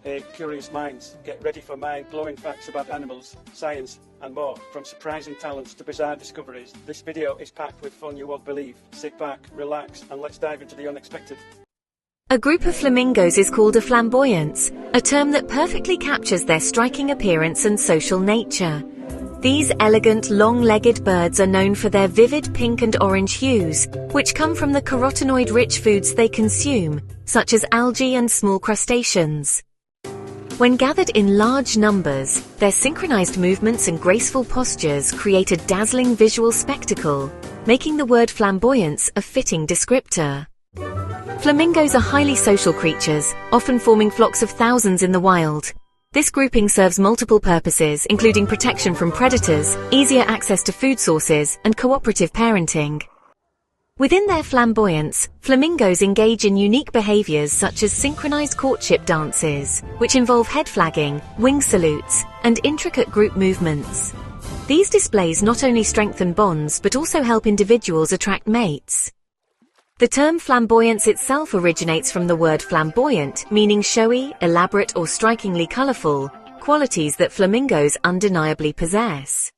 Hey, curious minds, get ready for mind-blowing facts about animals, science, and more. From surprising talents to bizarre discoveries, this video is packed with fun you won't believe. Sit back, relax, and let's dive into the unexpected. A group of flamingos is called a flamboyance, a term that perfectly captures their striking appearance and social nature. These elegant, long-legged birds are known for their vivid pink and orange hues, which come from the carotenoid-rich foods they consume, such as algae and small crustaceans. When gathered in large numbers, their synchronized movements and graceful postures create a dazzling visual spectacle, making the word flamboyance a fitting descriptor. Flamingos are highly social creatures, often forming flocks of thousands in the wild. This grouping serves multiple purposes, including protection from predators, easier access to food sources, and cooperative parenting. Within their flamboyance, flamingos engage in unique behaviors such as synchronized courtship dances, which involve head flagging, wing salutes, and intricate group movements. These displays not only strengthen bonds but also help individuals attract mates. The term flamboyance itself originates from the word flamboyant, meaning showy, elaborate, or strikingly colorful, qualities that flamingos undeniably possess.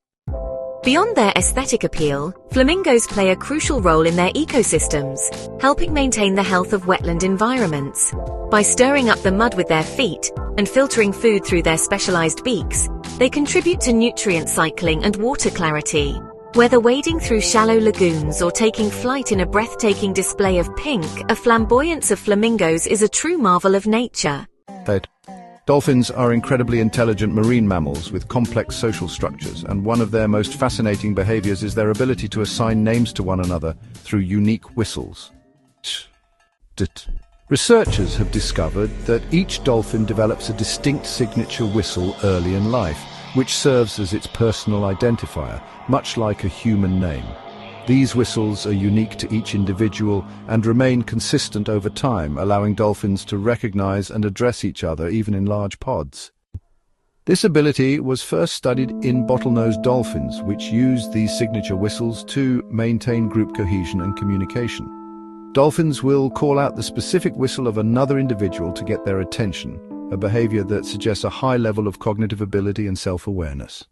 Beyond their aesthetic appeal, flamingos play a crucial role in their ecosystems, helping maintain the health of wetland environments. By stirring up the mud with their feet and filtering food through their specialized beaks, they contribute to nutrient cycling and water clarity. Whether wading through shallow lagoons or taking flight in a breathtaking display of pink, a flamboyance of flamingos is a true marvel of nature. Dolphins are incredibly intelligent marine mammals with complex social structures, and one of their most fascinating behaviors is their ability to assign names to one another through unique whistles. Researchers have discovered that each dolphin develops a distinct signature whistle early in life, which serves as its personal identifier, much like a human name. These whistles are unique to each individual and remain consistent over time, allowing dolphins to recognize and address each other even in large pods. This ability was first studied in bottlenose dolphins, which use these signature whistles to maintain group cohesion and communication. Dolphins will call out the specific whistle of another individual to get their attention, a behavior that suggests a high level of cognitive ability and self-awareness.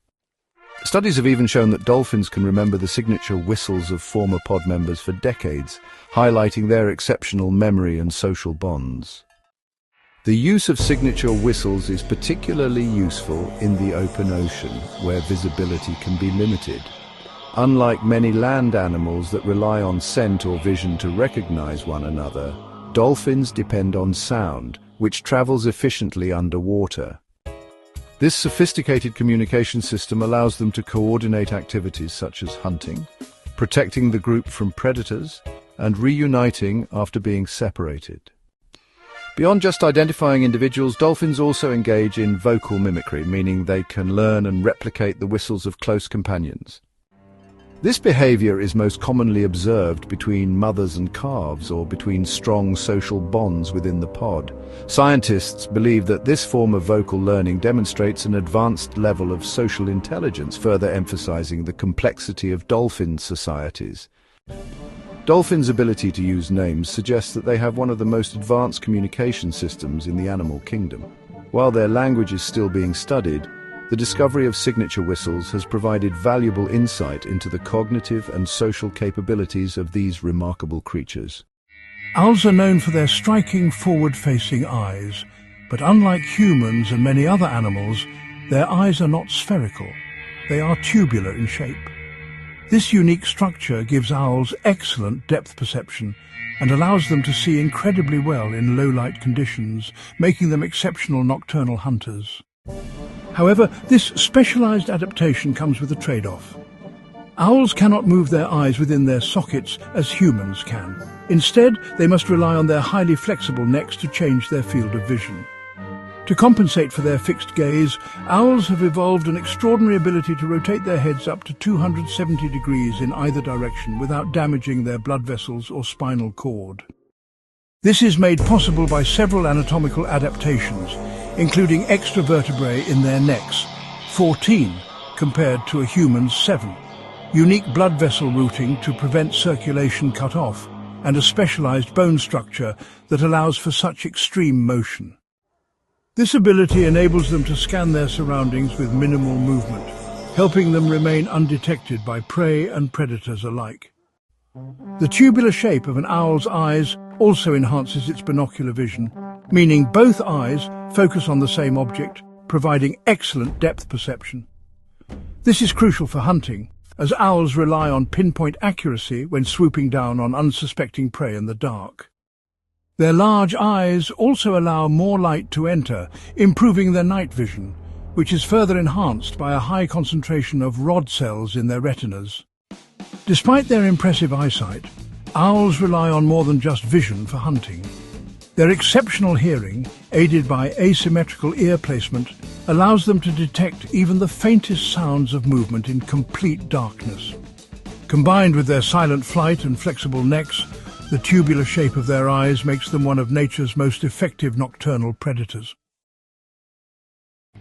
Studies have even shown that dolphins can remember the signature whistles of former pod members for decades, highlighting their exceptional memory and social bonds. The use of signature whistles is particularly useful in the open ocean, where visibility can be limited. Unlike many land animals that rely on scent or vision to recognize one another, dolphins depend on sound, which travels efficiently underwater. This sophisticated communication system allows them to coordinate activities such as hunting, protecting the group from predators, and reuniting after being separated. Beyond just identifying individuals, dolphins also engage in vocal mimicry, meaning they can learn and replicate the whistles of close companions. This behavior is most commonly observed between mothers and calves or between strong social bonds within the pod. Scientists believe that this form of vocal learning demonstrates an advanced level of social intelligence, further emphasizing the complexity of dolphin societies. Dolphins' ability to use names suggests that they have one of the most advanced communication systems in the animal kingdom. While their language is still being studied, the discovery of signature whistles has provided valuable insight into the cognitive and social capabilities of these remarkable creatures. Owls are known for their striking forward-facing eyes, but unlike humans and many other animals, their eyes are not spherical. They are tubular in shape. This unique structure gives owls excellent depth perception and allows them to see incredibly well in low-light conditions, making them exceptional nocturnal hunters. However, this specialized adaptation comes with a trade-off. Owls cannot move their eyes within their sockets as humans can. Instead, they must rely on their highly flexible necks to change their field of vision. To compensate for their fixed gaze, owls have evolved an extraordinary ability to rotate their heads up to 270 degrees in either direction without damaging their blood vessels or spinal cord. This is made possible by several anatomical adaptations, including extra vertebrae in their necks, 14 compared to a human's 7, unique blood vessel routing to prevent circulation cut off, and a specialized bone structure that allows for such extreme motion. This ability enables them to scan their surroundings with minimal movement, helping them remain undetected by prey and predators alike. The tubular shape of an owl's eyes also enhances its binocular vision, meaning both eyes focus on the same object, providing excellent depth perception. This is crucial for hunting, as owls rely on pinpoint accuracy when swooping down on unsuspecting prey in the dark. Their large eyes also allow more light to enter, improving their night vision, which is further enhanced by a high concentration of rod cells in their retinas. Despite their impressive eyesight, owls rely on more than just vision for hunting. Their exceptional hearing, aided by asymmetrical ear placement, allows them to detect even the faintest sounds of movement in complete darkness. Combined with their silent flight and flexible necks, the tubular shape of their eyes makes them one of nature's most effective nocturnal predators.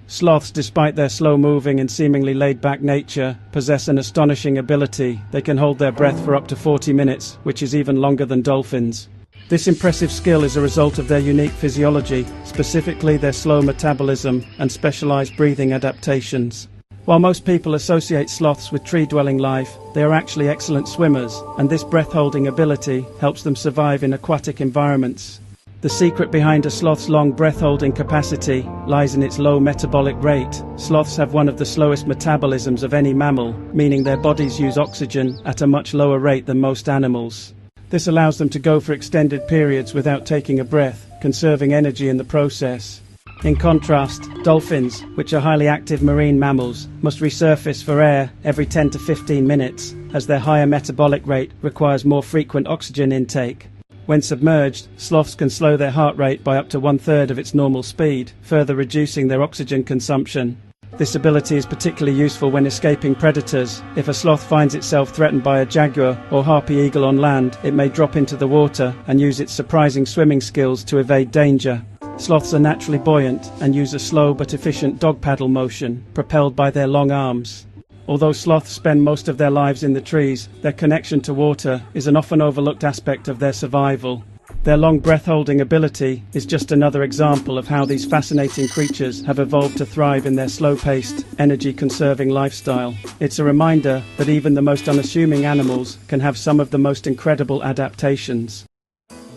Sloths, despite their slow-moving and seemingly laid-back nature, possess an astonishing ability. They can hold their breath for up to 40 minutes, which is even longer than dolphins. This impressive skill is a result of their unique physiology, specifically their slow metabolism and specialized breathing adaptations. While most people associate sloths with tree-dwelling life, they are actually excellent swimmers, and this breath-holding ability helps them survive in aquatic environments. The secret behind a sloth's long breath-holding capacity lies in its low metabolic rate. Sloths have one of the slowest metabolisms of any mammal, meaning their bodies use oxygen at a much lower rate than most animals. This allows them to go for extended periods without taking a breath, conserving energy in the process. In contrast, dolphins, which are highly active marine mammals, must resurface for air every 10 to 15 minutes, as their higher metabolic rate requires more frequent oxygen intake. When submerged, sloths can slow their heart rate by up to 1/3 of its normal speed, further reducing their oxygen consumption. This ability is particularly useful when escaping predators. If a sloth finds itself threatened by a jaguar or harpy eagle on land, it may drop into the water and use its surprising swimming skills to evade danger. Sloths are naturally buoyant and use a slow but efficient dog paddle motion, propelled by their long arms. Although sloths spend most of their lives in the trees, their connection to water is an often overlooked aspect of their survival. Their long breath-holding ability is just another example of how these fascinating creatures have evolved to thrive in their slow-paced, energy-conserving lifestyle. It's a reminder that even the most unassuming animals can have some of the most incredible adaptations.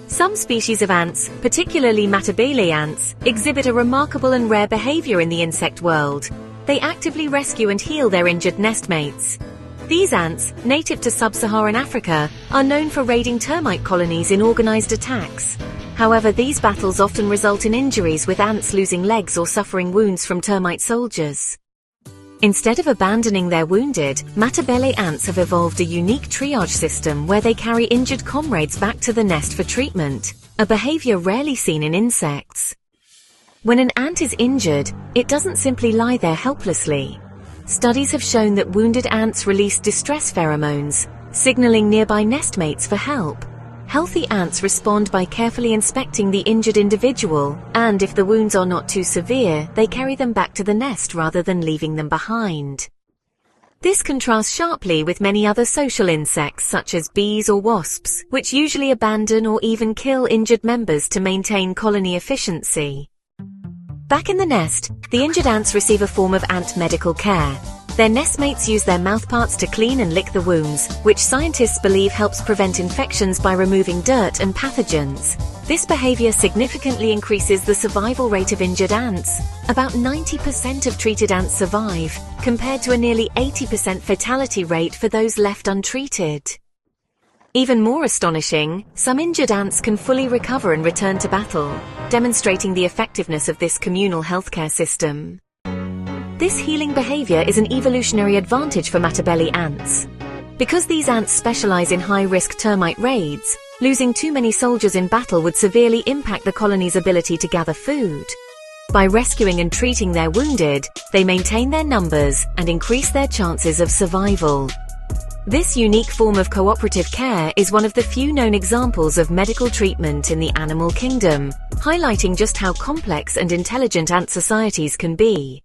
Some species of ants, particularly Matabele ants, exhibit a remarkable and rare behavior in the insect world. They actively rescue and heal their injured nestmates. These ants, native to sub-Saharan Africa, are known for raiding termite colonies in organized attacks. However, these battles often result in injuries, with ants losing legs or suffering wounds from termite soldiers. Instead of abandoning their wounded, Matabele ants have evolved a unique triage system where they carry injured comrades back to the nest for treatment, a behavior rarely seen in insects. When an ant is injured, it doesn't simply lie there helplessly. Studies have shown that wounded ants release distress pheromones, signaling nearby nestmates for help. Healthy ants respond by carefully inspecting the injured individual, and if the wounds are not too severe, they carry them back to the nest rather than leaving them behind. This contrasts sharply with many other social insects such as bees or wasps, which usually abandon or even kill injured members to maintain colony efficiency. Back in the nest, the injured ants receive a form of ant medical care. Their nestmates use their mouthparts to clean and lick the wounds, which scientists believe helps prevent infections by removing dirt and pathogens. This behavior significantly increases the survival rate of injured ants. About 90% of treated ants survive, compared to a nearly 80% fatality rate for those left untreated. Even more astonishing, some injured ants can fully recover and return to battle, demonstrating the effectiveness of this communal healthcare system. This healing behavior is an evolutionary advantage for Matabele ants. Because these ants specialize in high-risk termite raids, losing too many soldiers in battle would severely impact the colony's ability to gather food. By rescuing and treating their wounded, they maintain their numbers and increase their chances of survival. This unique form of cooperative care is one of the few known examples of medical treatment in the animal kingdom, highlighting just how complex and intelligent ant societies can be.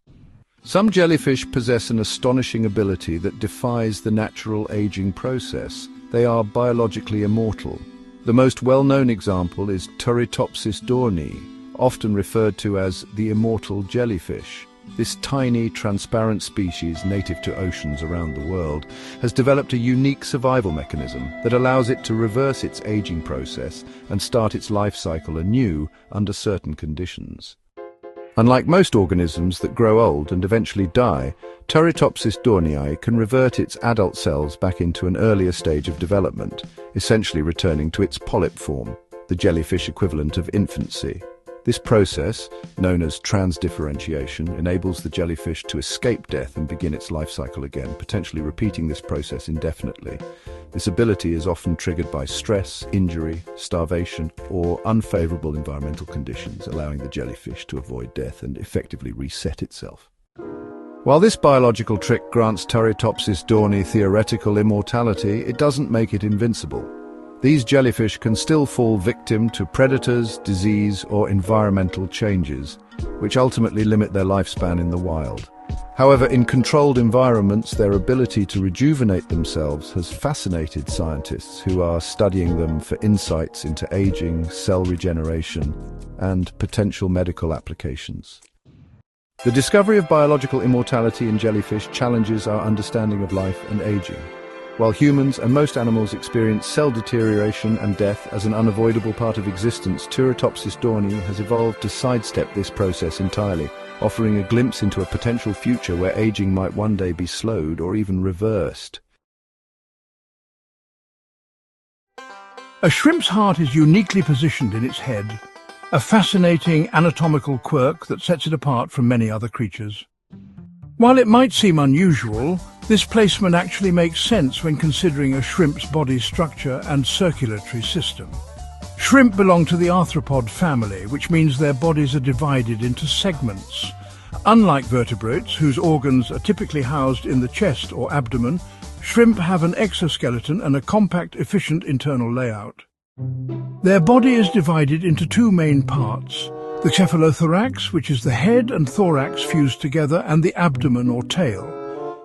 Some jellyfish possess an astonishing ability that defies the natural aging process. They are biologically immortal. The most well-known example is Turritopsis dohrnii, often referred to as the immortal jellyfish. This tiny, transparent species, native to oceans around the world, has developed a unique survival mechanism that allows it to reverse its aging process and start its life cycle anew under certain conditions. Unlike most organisms that grow old and eventually die, Turritopsis dohrnii can revert its adult cells back into an earlier stage of development, essentially returning to its polyp form, the jellyfish equivalent of infancy. This process, known as transdifferentiation, enables the jellyfish to escape death and begin its life cycle again, potentially repeating this process indefinitely. This ability is often triggered by stress, injury, starvation, or unfavorable environmental conditions, allowing the jellyfish to avoid death and effectively reset itself. While this biological trick grants Turritopsis dohrnii theoretical immortality, it doesn't make it invincible. These jellyfish can still fall victim to predators, disease, or environmental changes, which ultimately limit their lifespan in the wild. However, in controlled environments, their ability to rejuvenate themselves has fascinated scientists who are studying them for insights into aging, cell regeneration, and potential medical applications. The discovery of biological immortality in jellyfish challenges our understanding of life and aging. While humans and most animals experience cell deterioration and death as an unavoidable part of existence, Turritopsis dohrnii has evolved to sidestep this process entirely, offering a glimpse into a potential future where aging might one day be slowed or even reversed. A shrimp's heart is uniquely positioned in its head, a fascinating anatomical quirk that sets it apart from many other creatures. While it might seem unusual, this placement actually makes sense when considering a shrimp's body structure and circulatory system. Shrimp belong to the arthropod family, which means their bodies are divided into segments. Unlike vertebrates, whose organs are typically housed in the chest or abdomen, shrimp have an exoskeleton and a compact, efficient internal layout. Their body is divided into two main parts: the cephalothorax, which is the head and thorax fused together, and the abdomen or tail.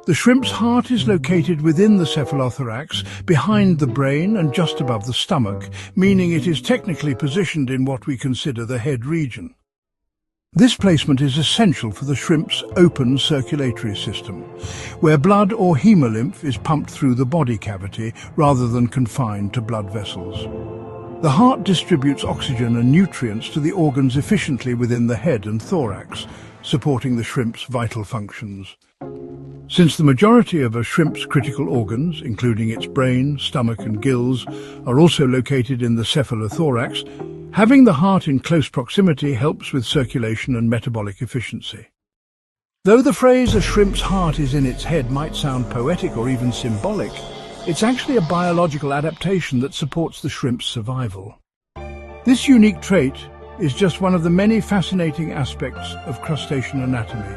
The shrimp's heart is located within the cephalothorax, behind the brain and just above the stomach, meaning it is technically positioned in what we consider the head region. This placement is essential for the shrimp's open circulatory system, where blood or hemolymph is pumped through the body cavity rather than confined to blood vessels. The heart distributes oxygen and nutrients to the organs efficiently within the head and thorax, supporting the shrimp's vital functions. Since the majority of a shrimp's critical organs, including its brain, stomach and gills, are also located in the cephalothorax, having the heart in close proximity helps with circulation and metabolic efficiency. Though the phrase "a shrimp's heart is in its head" might sound poetic or even symbolic, it's actually a biological adaptation that supports the shrimp's survival. This unique trait is just one of the many fascinating aspects of crustacean anatomy,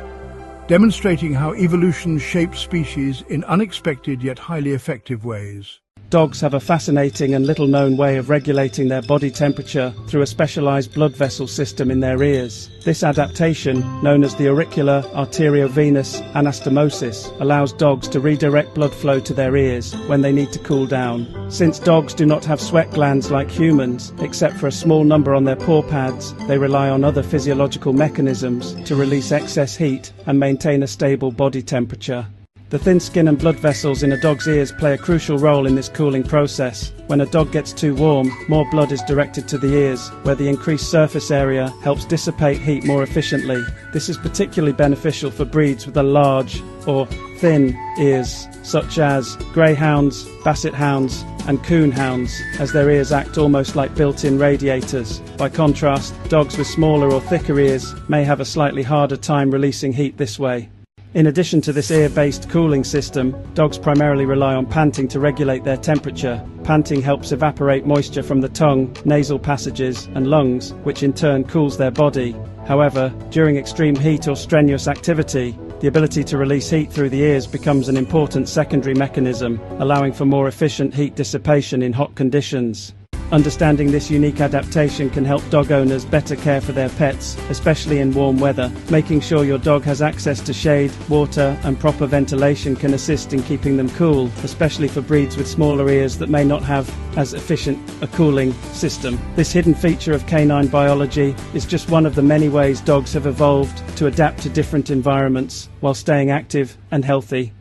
demonstrating how evolution shapes species in unexpected yet highly effective ways. Dogs have a fascinating and little-known way of regulating their body temperature through a specialized blood vessel system in their ears. This adaptation, known as the auricular arteriovenous anastomosis, allows dogs to redirect blood flow to their ears when they need to cool down. Since dogs do not have sweat glands like humans, except for a small number on their paw pads, they rely on other physiological mechanisms to release excess heat and maintain a stable body temperature. The thin skin and blood vessels in a dog's ears play a crucial role in this cooling process. When a dog gets too warm, more blood is directed to the ears, where the increased surface area helps dissipate heat more efficiently. This is particularly beneficial for breeds with a large or thin ears, such as greyhounds, basset hounds and coon hounds, as their ears act almost like built-in radiators. By contrast, dogs with smaller or thicker ears may have a slightly harder time releasing heat this way. In addition to this ear-based cooling system, dogs primarily rely on panting to regulate their temperature. Panting helps evaporate moisture from the tongue, nasal passages and lungs, which in turn cools their body. However, during extreme heat or strenuous activity, the ability to release heat through the ears becomes an important secondary mechanism, allowing for more efficient heat dissipation in hot conditions. Understanding this unique adaptation can help dog owners better care for their pets, especially in warm weather. Making sure your dog has access to shade, water, and proper ventilation can assist in keeping them cool, especially for breeds with smaller ears that may not have as efficient a cooling system. This hidden feature of canine biology is just one of the many ways dogs have evolved to adapt to different environments while staying active and healthy.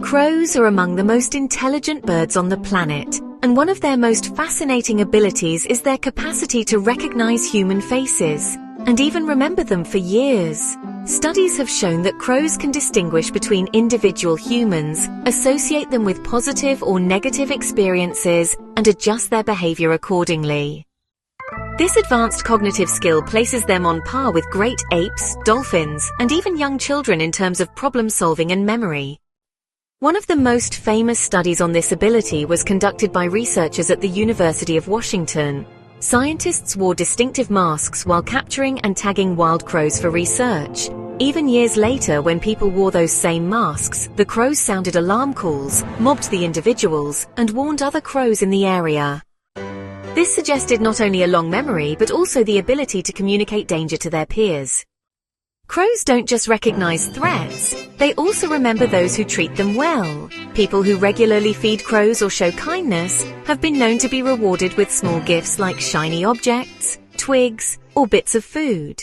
Crows are among the most intelligent birds on the planet, and one of their most fascinating abilities is their capacity to recognize human faces, and even remember them for years. Studies have shown that crows can distinguish between individual humans, associate them with positive or negative experiences, and adjust their behavior accordingly. This advanced cognitive skill places them on par with great apes, dolphins, and even young children in terms of problem solving and memory. One of the most famous studies on this ability was conducted by researchers at the University of Washington. Scientists wore distinctive masks while capturing and tagging wild crows for research. Even years later, when people wore those same masks, the crows sounded alarm calls, mobbed the individuals, and warned other crows in the area. This suggested not only a long memory, but also the ability to communicate danger to their peers. Crows don't just recognize threats, they also remember those who treat them well. People who regularly feed crows or show kindness have been known to be rewarded with small gifts like shiny objects, twigs, or bits of food.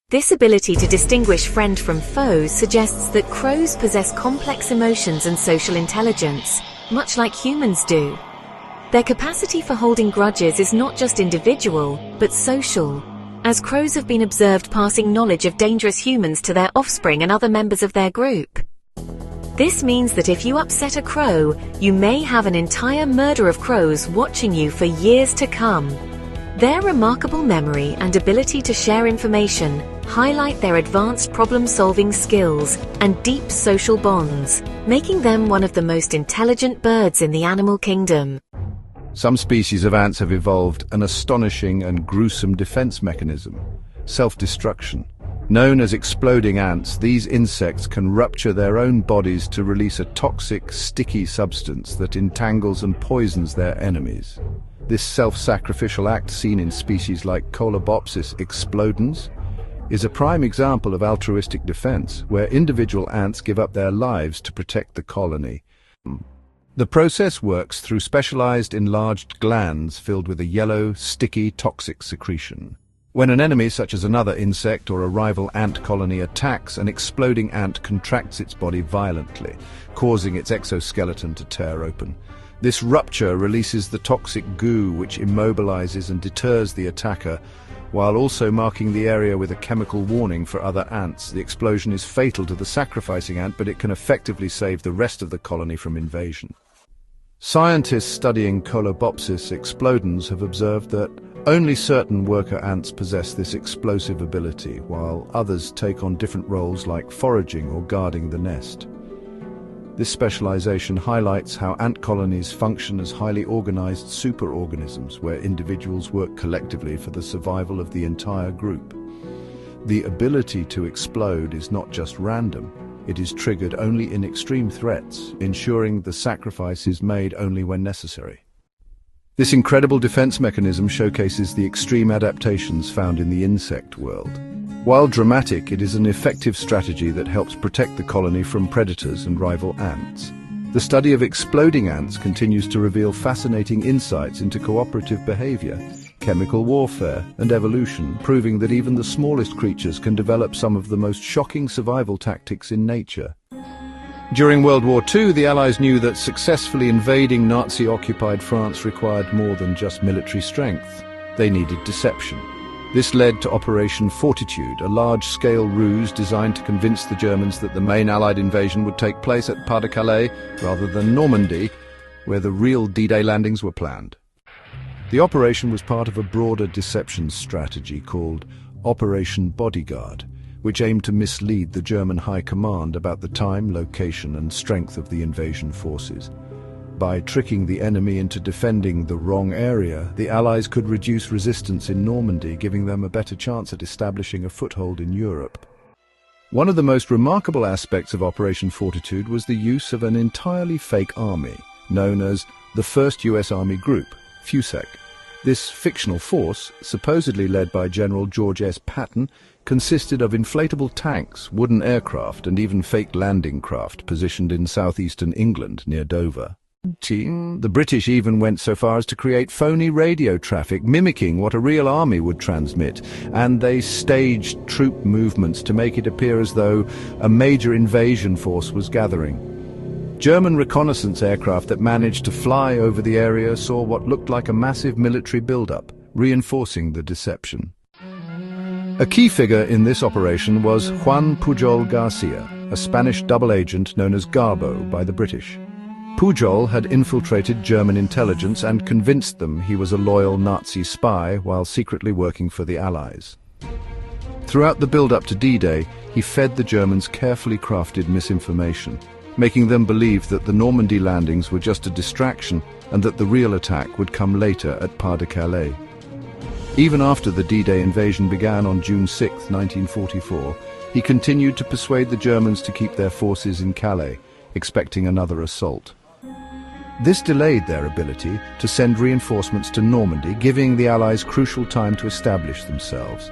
This ability to distinguish friend from foe suggests that crows possess complex emotions and social intelligence, much like humans do. Their capacity for holding grudges is not just individual, but social, as crows have been observed passing knowledge of dangerous humans to their offspring and other members of their group. This means that if you upset a crow, you may have an entire murder of crows watching you for years to come. Their remarkable memory and ability to share information highlight their advanced problem-solving skills and deep social bonds, making them one of the most intelligent birds in the animal kingdom. Some species of ants have evolved an astonishing and gruesome defense mechanism: self-destruction. Known as exploding ants, these insects can rupture their own bodies to release a toxic, sticky substance that entangles and poisons their enemies. This self-sacrificial act, seen in species like Colobopsis explodens, is a prime example of altruistic defense, where individual ants give up their lives to protect the colony. The process works through specialized enlarged glands filled with a yellow, sticky, toxic secretion. When an enemy, such as another insect or a rival ant colony, attacks, an exploding ant contracts its body violently, causing its exoskeleton to tear open. This rupture releases the toxic goo, which immobilizes and deters the attacker, while also marking the area with a chemical warning for other ants. The explosion is fatal to the sacrificing ant, but it can effectively save the rest of the colony from invasion. Scientists studying Colobopsis explodens have observed that only certain worker ants possess this explosive ability, while others take on different roles like foraging or guarding the nest. This specialization highlights how ant colonies function as highly organized superorganisms, where individuals work collectively for the survival of the entire group. The ability to explode is not just random. It is triggered only in extreme threats, ensuring the sacrifice is made only when necessary. This incredible defense mechanism showcases the extreme adaptations found in the insect world. While dramatic, it is an effective strategy that helps protect the colony from predators and rival ants. The study of exploding ants continues to reveal fascinating insights into cooperative behavior, chemical warfare, and evolution, proving that even the smallest creatures can develop some of the most shocking survival tactics in nature. During World War II, the Allies knew that successfully invading Nazi-occupied France required more than just military strength. They needed deception. This led to Operation Fortitude, a large-scale ruse designed to convince the Germans that the main Allied invasion would take place at Pas-de-Calais rather than Normandy, where the real D-Day landings were planned. The operation was part of a broader deception strategy called Operation Bodyguard, which aimed to mislead the German High Command about the time, location, and strength of the invasion forces. By tricking the enemy into defending the wrong area, the Allies could reduce resistance in Normandy, giving them a better chance at establishing a foothold in Europe. One of the most remarkable aspects of Operation Fortitude was the use of an entirely fake army, known as the 1st US Army Group, FUSEC. This fictional force, supposedly led by General George S. Patton, consisted of inflatable tanks, wooden aircraft, and even fake landing craft positioned in southeastern England near Dover. The British even went so far as to create phony radio traffic mimicking what a real army would transmit, and they staged troop movements to make it appear as though a major invasion force was gathering. German reconnaissance aircraft that managed to fly over the area saw what looked like a massive military build-up, reinforcing the deception. A key figure in this operation was Juan Pujol Garcia, a Spanish double agent known as Garbo by the British. Pujol had infiltrated German intelligence and convinced them he was a loyal Nazi spy while secretly working for the Allies. Throughout the build-up to D-Day, he fed the Germans carefully crafted misinformation, making them believe that the Normandy landings were just a distraction and that the real attack would come later at Pas-de-Calais. Even after the D-Day invasion began on June 6, 1944, he continued to persuade the Germans to keep their forces in Calais, expecting another assault. This delayed their ability to send reinforcements to Normandy, giving the Allies crucial time to establish themselves.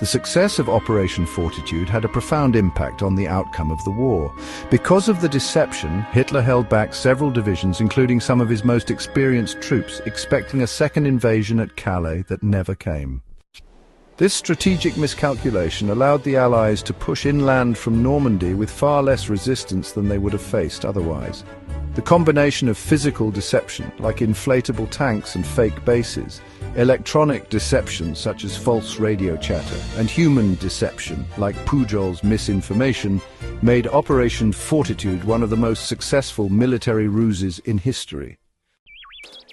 The success of Operation Fortitude had a profound impact on the outcome of the war. Because of the deception, Hitler held back several divisions, including some of his most experienced troops, expecting a second invasion at Calais that never came. This strategic miscalculation allowed the Allies to push inland from Normandy with far less resistance than they would have faced otherwise. The combination of physical deception, like inflatable tanks and fake bases, electronic deception such as false radio chatter, and human deception, like Pujol's misinformation, made Operation Fortitude one of the most successful military ruses in history.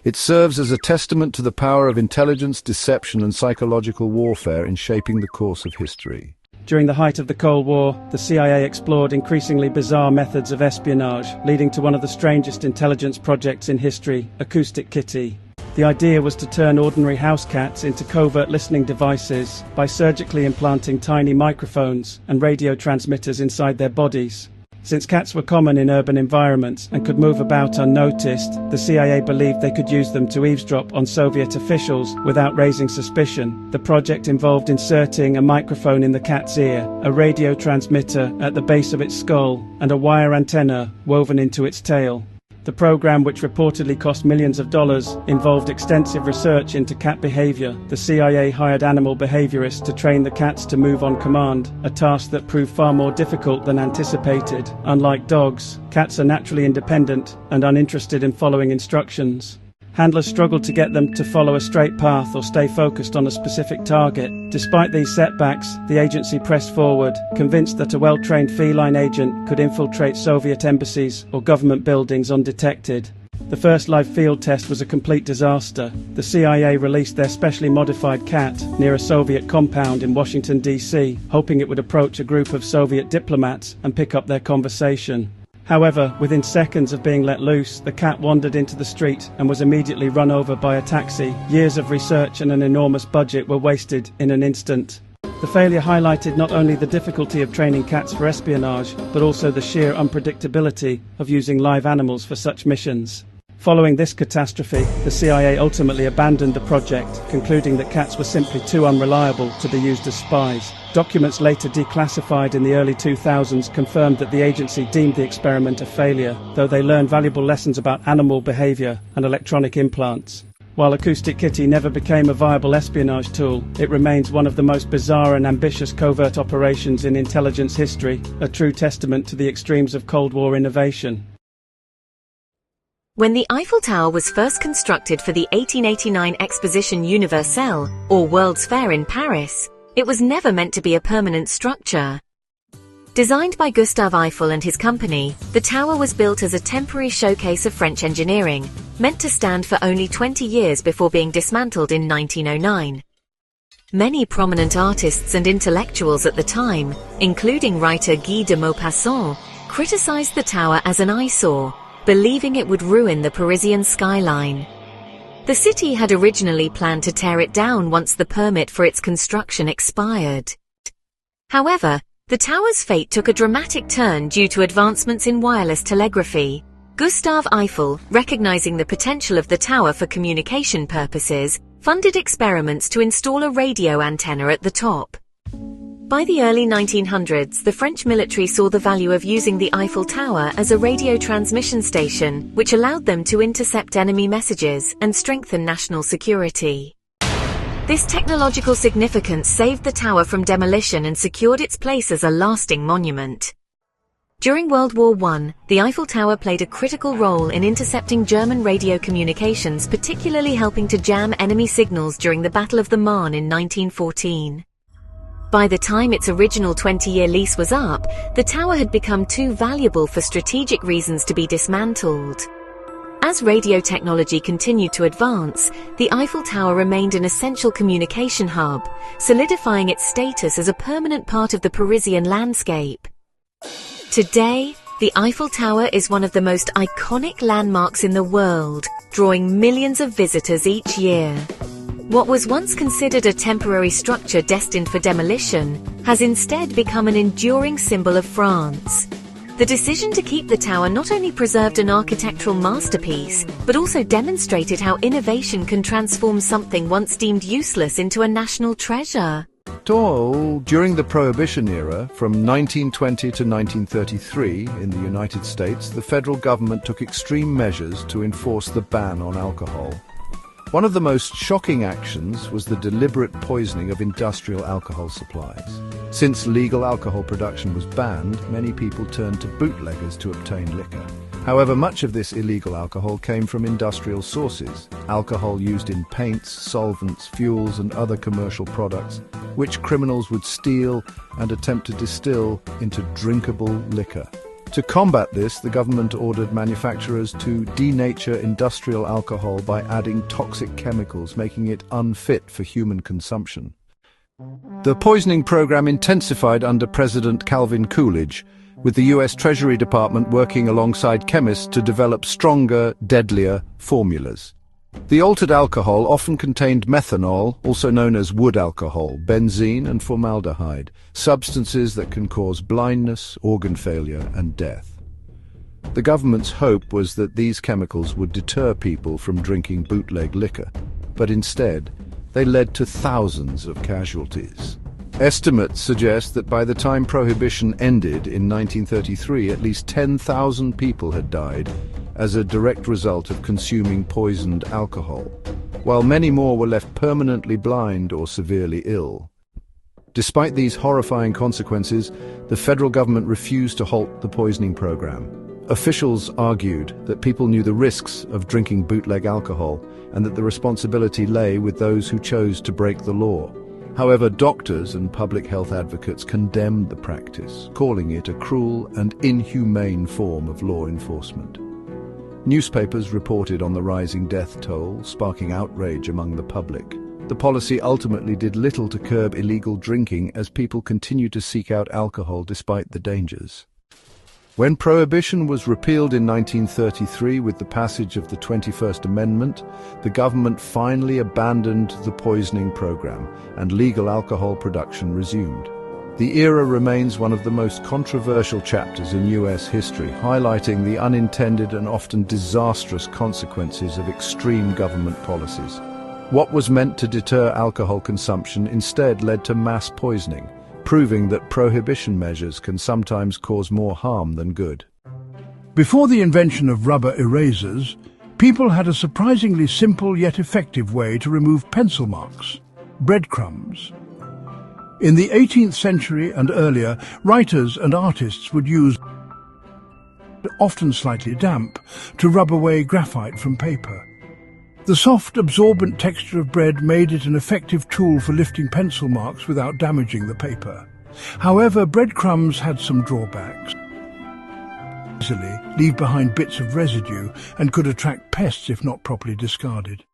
It serves as a testament to the power of intelligence, deception, and psychological warfare in shaping the course of history. During the height of the Cold War, the CIA explored increasingly bizarre methods of espionage, leading to one of the strangest intelligence projects in history, Acoustic Kitty. The idea was to turn ordinary house cats into covert listening devices by surgically implanting tiny microphones and radio transmitters inside their bodies. Since cats were common in urban environments and could move about unnoticed, the CIA believed they could use them to eavesdrop on Soviet officials without raising suspicion. The project involved inserting a microphone in the cat's ear, a radio transmitter at the base of its skull, and a wire antenna woven into its tail. The program, which reportedly cost millions of dollars, involved extensive research into cat behavior. The CIA hired animal behaviorists to train the cats to move on command, a task that proved far more difficult than anticipated. Unlike dogs, cats are naturally independent and uninterested in following instructions. Handlers struggled to get them to follow a straight path or stay focused on a specific target. Despite these setbacks, the agency pressed forward, convinced that a well-trained feline agent could infiltrate Soviet embassies or government buildings undetected. The first live field test was a complete disaster. The CIA released their specially modified cat near a Soviet compound in Washington, D.C., hoping it would approach a group of Soviet diplomats and pick up their conversation. However, within seconds of being let loose, the cat wandered into the street and was immediately run over by a taxi. Years of research and an enormous budget were wasted in an instant. The failure highlighted not only the difficulty of training cats for espionage, but also the sheer unpredictability of using live animals for such missions. Following this catastrophe, the CIA ultimately abandoned the project, concluding that cats were simply too unreliable to be used as spies. Documents later declassified in the early 2000s confirmed that the agency deemed the experiment a failure, though they learned valuable lessons about animal behavior and electronic implants. While Acoustic Kitty never became a viable espionage tool, it remains one of the most bizarre and ambitious covert operations in intelligence history, a true testament to the extremes of Cold War innovation. When the Eiffel Tower was first constructed for the 1889 Exposition Universelle, or World's Fair in Paris, it was never meant to be a permanent structure. Designed by Gustave Eiffel and his company, the tower was built as a temporary showcase of French engineering, meant to stand for only 20 years before being dismantled in 1909. Many prominent artists and intellectuals at the time, including writer Guy de Maupassant, criticized the tower as an eyesore, believing it would ruin the Parisian skyline. The city had originally planned to tear it down once the permit for its construction expired. However, the tower's fate took a dramatic turn due to advancements in wireless telegraphy. Gustave Eiffel, recognizing the potential of the tower for communication purposes, funded experiments to install a radio antenna at the top. By the early 1900s, the French military saw the value of using the Eiffel Tower as a radio transmission station, which allowed them to intercept enemy messages and strengthen national security. This technological significance saved the tower from demolition and secured its place as a lasting monument. During World War I, the Eiffel Tower played a critical role in intercepting German radio communications, particularly helping to jam enemy signals during the Battle of the Marne in 1914. By the time its original 20-year lease was up, the tower had become too valuable for strategic reasons to be dismantled. As radio technology continued to advance, the Eiffel Tower remained an essential communication hub, solidifying its status as a permanent part of the Parisian landscape. Today, the Eiffel Tower is one of the most iconic landmarks in the world, drawing millions of visitors each year. What was once considered a temporary structure destined for demolition has instead become an enduring symbol of France. The decision to keep the tower not only preserved an architectural masterpiece, but also demonstrated how innovation can transform something once deemed useless into a national treasure. During the Prohibition era, from 1920 to 1933 in the United States, the federal government took extreme measures to enforce the ban on alcohol. One of the most shocking actions was the deliberate poisoning of industrial alcohol supplies. Since legal alcohol production was banned, many people turned to bootleggers to obtain liquor. However, much of this illegal alcohol came from industrial sources, alcohol used in paints, solvents, fuels and other commercial products, which criminals would steal and attempt to distill into drinkable liquor. To combat this, the government ordered manufacturers to denature industrial alcohol by adding toxic chemicals, making it unfit for human consumption. The poisoning program intensified under President Calvin Coolidge, with the US Treasury Department working alongside chemists to develop stronger, deadlier formulas. The altered alcohol often contained methanol, also known as wood alcohol, benzene and formaldehyde, substances that can cause blindness, organ failure and death. The government's hope was that these chemicals would deter people from drinking bootleg liquor, but instead, they led to thousands of casualties. Estimates suggest that by the time Prohibition ended in 1933, at least 10,000 people had died as a direct result of consuming poisoned alcohol, while many more were left permanently blind or severely ill. Despite these horrifying consequences, the federal government refused to halt the poisoning program. Officials argued that people knew the risks of drinking bootleg alcohol and that the responsibility lay with those who chose to break the law. However, doctors and public health advocates condemned the practice, calling it a cruel and inhumane form of law enforcement. Newspapers reported on the rising death toll, sparking outrage among the public. The policy ultimately did little to curb illegal drinking as people continued to seek out alcohol despite the dangers. When Prohibition was repealed in 1933 with the passage of the 21st Amendment, the government finally abandoned the poisoning program and legal alcohol production resumed. The era remains one of the most controversial chapters in US history, highlighting the unintended and often disastrous consequences of extreme government policies. What was meant to deter alcohol consumption instead led to mass poisoning, proving that prohibition measures can sometimes cause more harm than good. Before the invention of rubber erasers, people had a surprisingly simple yet effective way to remove pencil marks: breadcrumbs. In the 18th century and earlier, writers and artists would use, often slightly damp, to rub away graphite from paper. The soft, absorbent texture of bread made it an effective tool for lifting pencil marks without damaging the paper. However, breadcrumbs had some drawbacks. Easily leave behind bits of residue and could attract pests if not properly discarded.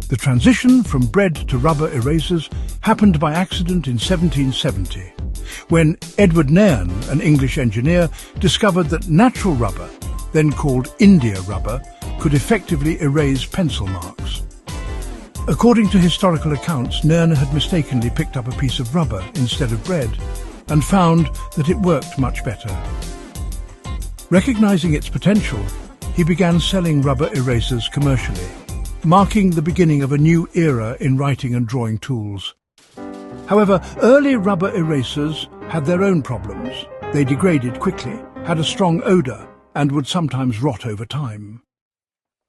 The transition from bread to rubber erasers happened by accident in 1770, when Edward Nairn, an English engineer, discovered that natural rubber, then called India rubber, could effectively erase pencil marks. According to historical accounts, Nairn had mistakenly picked up a piece of rubber instead of bread and found that it worked much better. Recognizing its potential, he began selling rubber erasers commercially. marking the beginning of a new era in writing and drawing tools. However, early rubber erasers had their own problems. They degraded quickly, had a strong odour, and would sometimes rot over time.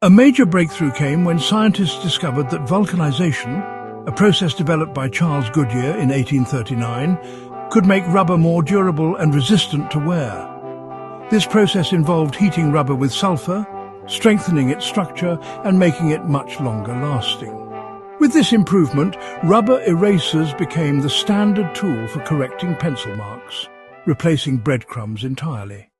A major breakthrough came when scientists discovered that vulcanization, a process developed by Charles Goodyear in 1839, could make rubber more durable and resistant to wear. This process involved heating rubber with sulfur, strengthening its structure and making it much longer lasting. With this improvement, rubber erasers became the standard tool for correcting pencil marks, replacing breadcrumbs entirely.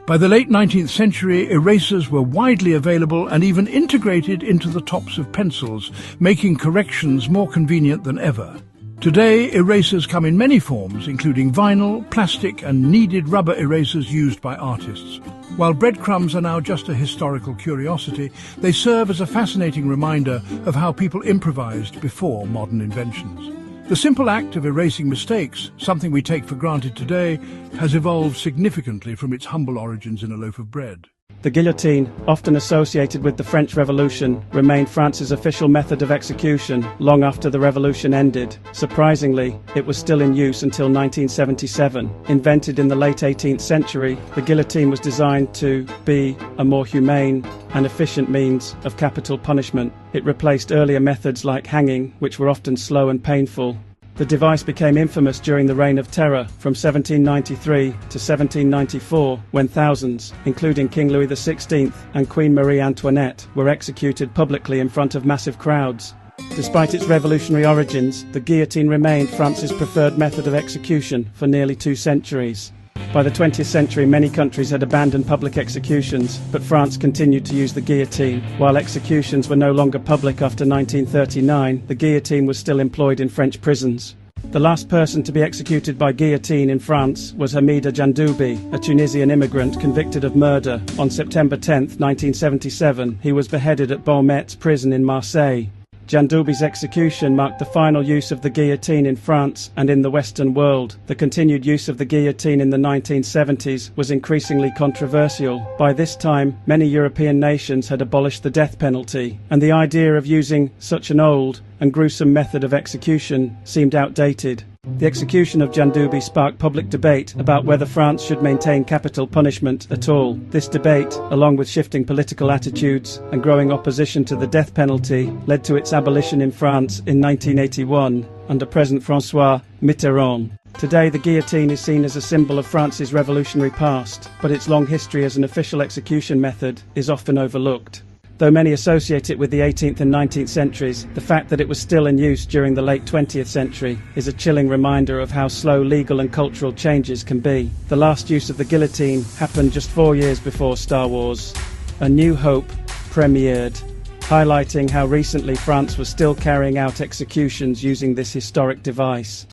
By the late 19th century, erasers were widely available and even integrated into the tops of pencils, making corrections more convenient than ever. Today, erasers come in many forms, including vinyl, plastic and kneaded rubber erasers used by artists. While breadcrumbs are now just a historical curiosity, they serve as a fascinating reminder of how people improvised before modern inventions. The simple act of erasing mistakes, something we take for granted today, has evolved significantly from its humble origins in a loaf of bread. The guillotine, often associated with the French Revolution, remained France's official method of execution long after the revolution ended. Surprisingly, it was still in use until 1977. Invented in the late 18th century, the guillotine was designed to be a more humane and efficient means of capital punishment. It replaced earlier methods like hanging, which were often slow and painful. The device became infamous during the Reign of Terror from 1793 to 1794, when thousands, including King Louis XVI and Queen Marie Antoinette, were executed publicly in front of massive crowds. Despite its revolutionary origins, the guillotine remained France's preferred method of execution for nearly 2 centuries. By the 20th century, many countries had abandoned public executions, but France continued to use the guillotine. While executions were no longer public after 1939, the guillotine was still employed in French prisons. The last person to be executed by guillotine in France was Hamida Jandoubi, a Tunisian immigrant convicted of murder. On September 10, 1977, he was beheaded at Bonmetz prison in Marseille. Jandoubi's execution marked the final use of the guillotine in France and in the Western world. The continued use of the guillotine in the 1970s was increasingly controversial. By this time, many European nations had abolished the death penalty, and the idea of using such an old and gruesome method of execution seemed outdated. The execution of Jandoubi sparked public debate about whether France should maintain capital punishment at all. This debate, along with shifting political attitudes and growing opposition to the death penalty, led to its abolition in France in 1981 under President François Mitterrand. Today, the guillotine is seen as a symbol of France's revolutionary past, but its long history as an official execution method is often overlooked. Though many associate it with the 18th and 19th centuries, the fact that it was still in use during the late 20th century is a chilling reminder of how slow legal and cultural changes can be. The last use of the guillotine happened just 4 years before Star Wars: A New Hope premiered, highlighting how recently France was still carrying out executions using this historic device.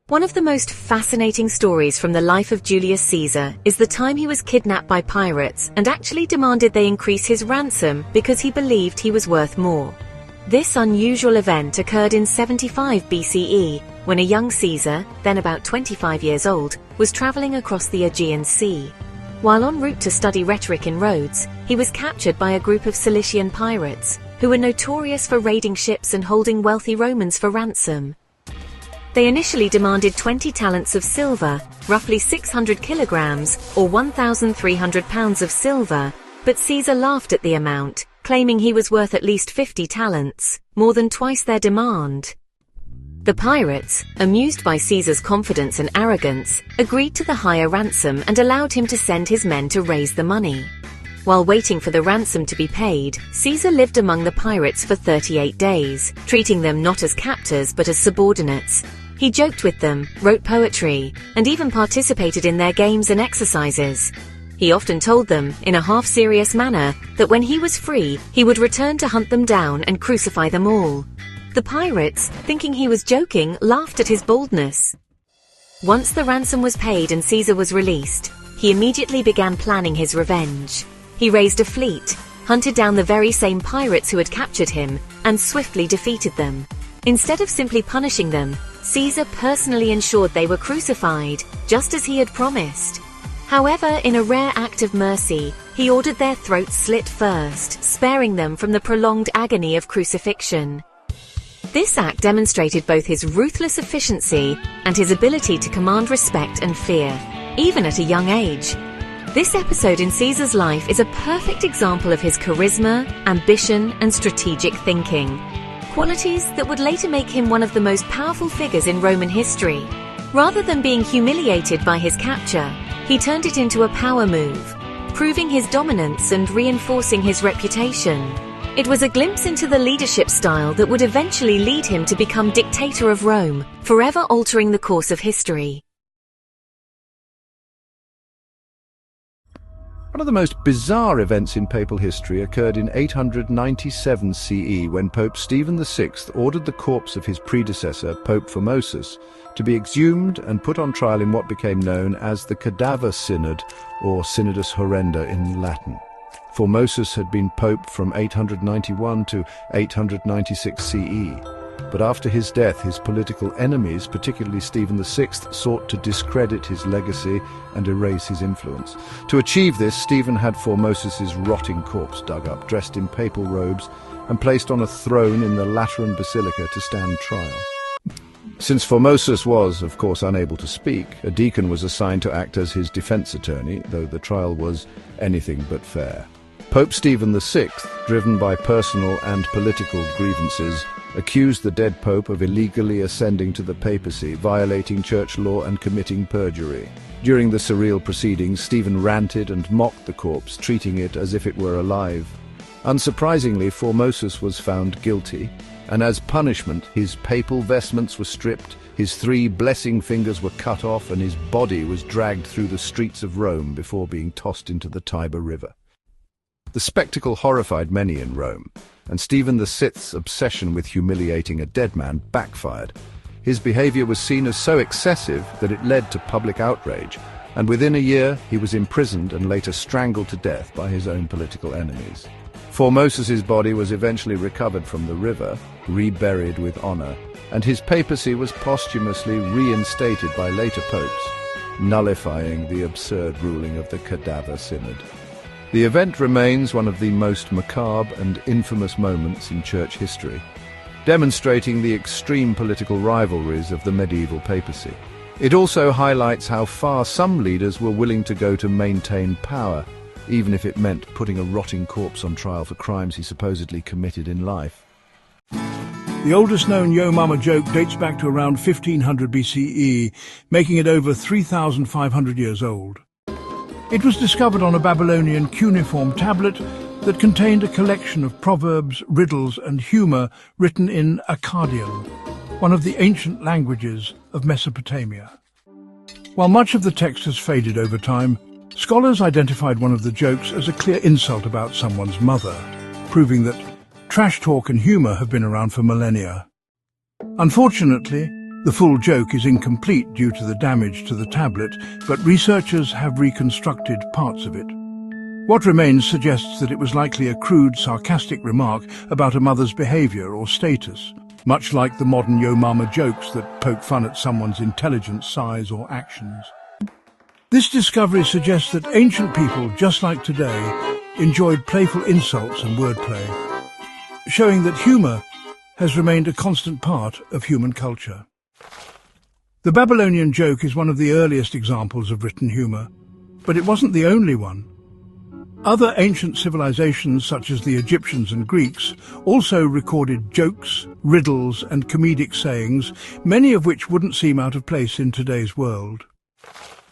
One of the most fascinating stories from the life of Julius Caesar is the time he was kidnapped by pirates and actually demanded they increase his ransom because he believed he was worth more. This unusual event occurred in 75 BCE, when a young Caesar, then about 25 years old, was traveling across the Aegean Sea. While en route to study rhetoric in Rhodes, he was captured by a group of Cilician pirates, who were notorious for raiding ships and holding wealthy Romans for ransom. They initially demanded 20 talents of silver, roughly 600 kilograms, or 1,300 pounds of silver, but Caesar laughed at the amount, claiming he was worth at least 50 talents, more than twice their demand. The pirates, amused by Caesar's confidence and arrogance, agreed to the higher ransom and allowed him to send his men to raise the money. While waiting for the ransom to be paid, Caesar lived among the pirates for 38 days, treating them not as captors but as subordinates. He joked with them, wrote poetry, and even participated in their games and exercises. He often told them, in a half-serious manner, that when he was free, he would return to hunt them down and crucify them all. The pirates, thinking he was joking, laughed at his boldness. Once the ransom was paid and Caesar was released, he immediately began planning his revenge. He raised a fleet, hunted down the very same pirates who had captured him, and swiftly defeated them. Instead of simply punishing them, Caesar personally ensured they were crucified, just as he had promised. However, in a rare act of mercy, he ordered their throats slit first, sparing them from the prolonged agony of crucifixion. This act demonstrated both his ruthless efficiency and his ability to command respect and fear, even at a young age. This episode in Caesar's life is a perfect example of his charisma, ambition, and strategic thinking, qualities that would later make him one of the most powerful figures in Roman history. Rather than being humiliated by his capture, he turned it into a power move, proving his dominance and reinforcing his reputation. It was a glimpse into the leadership style that would eventually lead him to become dictator of Rome, forever altering the course of history. One of the most bizarre events in papal history occurred in 897 CE when Pope Stephen VI ordered the corpse of his predecessor, Pope Formosus, to be exhumed and put on trial in what became known as the Cadaver Synod, or Synodus Horrenda in Latin. Formosus had been pope from 891 to 896 CE, but after his death his political enemies, particularly Stephen VI, sought to discredit his legacy and erase his influence. To achieve this, Stephen had Formosus's rotting corpse dug up, dressed in papal robes, and placed on a throne in the Lateran Basilica to stand trial. Since Formosus was, of course, unable to speak, a deacon was assigned to act as his defense attorney, though the trial was anything but fair. Pope Stephen VI, driven by personal and political grievances, accused the dead pope of illegally ascending to the papacy, violating church law and committing perjury. During the surreal proceedings, Stephen ranted and mocked the corpse, treating it as if it were alive. Unsurprisingly, Formosus was found guilty, and as punishment his papal vestments were stripped, his 3 blessing fingers were cut off, and his body was dragged through the streets of Rome before being tossed into the Tiber River. The spectacle horrified many in Rome, and Stephen VI's obsession with humiliating a dead man backfired. His behavior was seen as so excessive that it led to public outrage, and within a year he was imprisoned and later strangled to death by his own political enemies. Formosus's body was eventually recovered from the river, reburied with honor, and his papacy was posthumously reinstated by later popes, nullifying the absurd ruling of the Cadaver Synod. The event remains one of the most macabre and infamous moments in church history, demonstrating the extreme political rivalries of the medieval papacy. It also highlights how far some leaders were willing to go to maintain power, even if it meant putting a rotting corpse on trial for crimes he supposedly committed in life. The oldest known Yo Mama joke dates back to around 1500 BCE, making it over 3,500 years old. It was discovered on a Babylonian cuneiform tablet that contained a collection of proverbs, riddles and humour written in Akkadian, one of the ancient languages of Mesopotamia. While much of the text has faded over time, scholars identified one of the jokes as a clear insult about someone's mother, proving that trash talk and humour have been around for millennia. Unfortunately, the full joke is incomplete due to the damage to the tablet, but researchers have reconstructed parts of it. What remains suggests that it was likely a crude, sarcastic remark about a mother's behaviour or status, much like the modern Yo Mama jokes that poke fun at someone's intelligence, size or actions. This discovery suggests that ancient people, just like today, enjoyed playful insults and wordplay, showing that humour has remained a constant part of human culture. The Babylonian joke is one of the earliest examples of written humour, but it wasn't the only one. Other ancient civilizations, such as the Egyptians and Greeks, also recorded jokes, riddles and comedic sayings, many of which wouldn't seem out of place in today's world.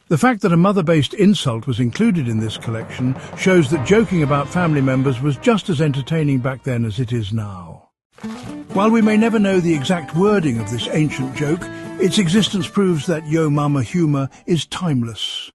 The fact that a mother-based insult was included in this collection shows that joking about family members was just as entertaining back then as it is now. While we may never know the exact wording of this ancient joke, its existence proves that Yo Mama humour is timeless.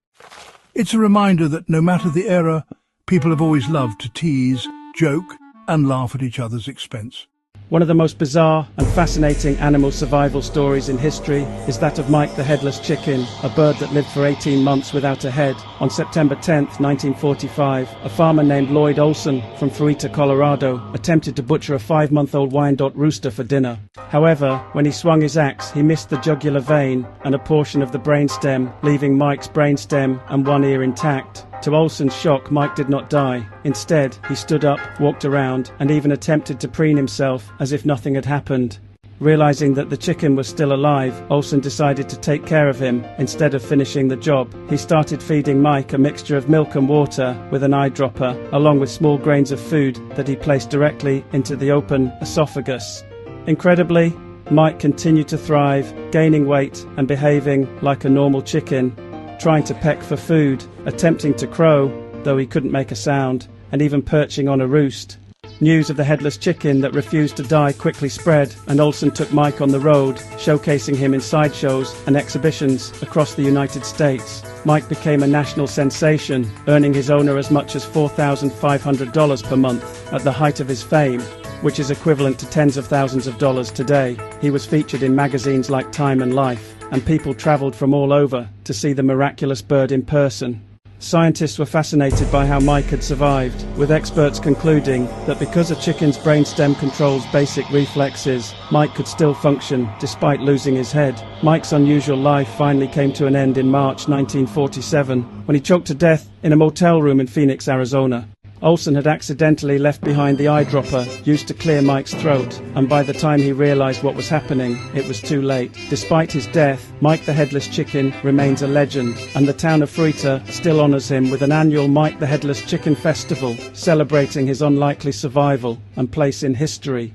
It's a reminder that no matter the era, people have always loved to tease, joke and laugh at each other's expense. One of the most bizarre and fascinating animal survival stories in history is that of Mike the Headless Chicken, a bird that lived for 18 months without a head. On September 10, 1945, a farmer named Lloyd Olson from Fruita, Colorado, attempted to butcher a 5-month-old Wyandotte rooster for dinner. However, when he swung his axe, he missed the jugular vein and a portion of the brainstem, leaving Mike's brainstem and one ear intact. To Olson's shock, Mike did not die. Instead, he stood up, walked around, and even attempted to preen himself as if nothing had happened. Realizing that the chicken was still alive, Olson decided to take care of him instead of finishing the job. He started feeding Mike a mixture of milk and water with an eyedropper, along with small grains of food that he placed directly into the open esophagus. Incredibly, Mike continued to thrive, gaining weight and behaving like a normal chicken, trying to peck for food, attempting to crow, though he couldn't make a sound, and even perching on a roost. News of the headless chicken that refused to die quickly spread, and Olson took Mike on the road, showcasing him in sideshows and exhibitions across the United States. Mike became a national sensation, earning his owner as much as $4,500 per month at the height of his fame, which is equivalent to tens of thousands of dollars today. He was featured in magazines like Time and Life, and people travelled from all over to see the miraculous bird in person. Scientists were fascinated by how Mike had survived, with experts concluding that because a chicken's brainstem controls basic reflexes, Mike could still function despite losing his head. Mike's unusual life finally came to an end in March 1947 when he choked to death in a motel room in Phoenix, Arizona. Olson had accidentally left behind the eyedropper used to clear Mike's throat, and by the time he realized what was happening, it was too late. Despite his death, Mike the Headless Chicken remains a legend, and the town of Fruita still honors him with an annual Mike the Headless Chicken Festival, celebrating his unlikely survival and place in history.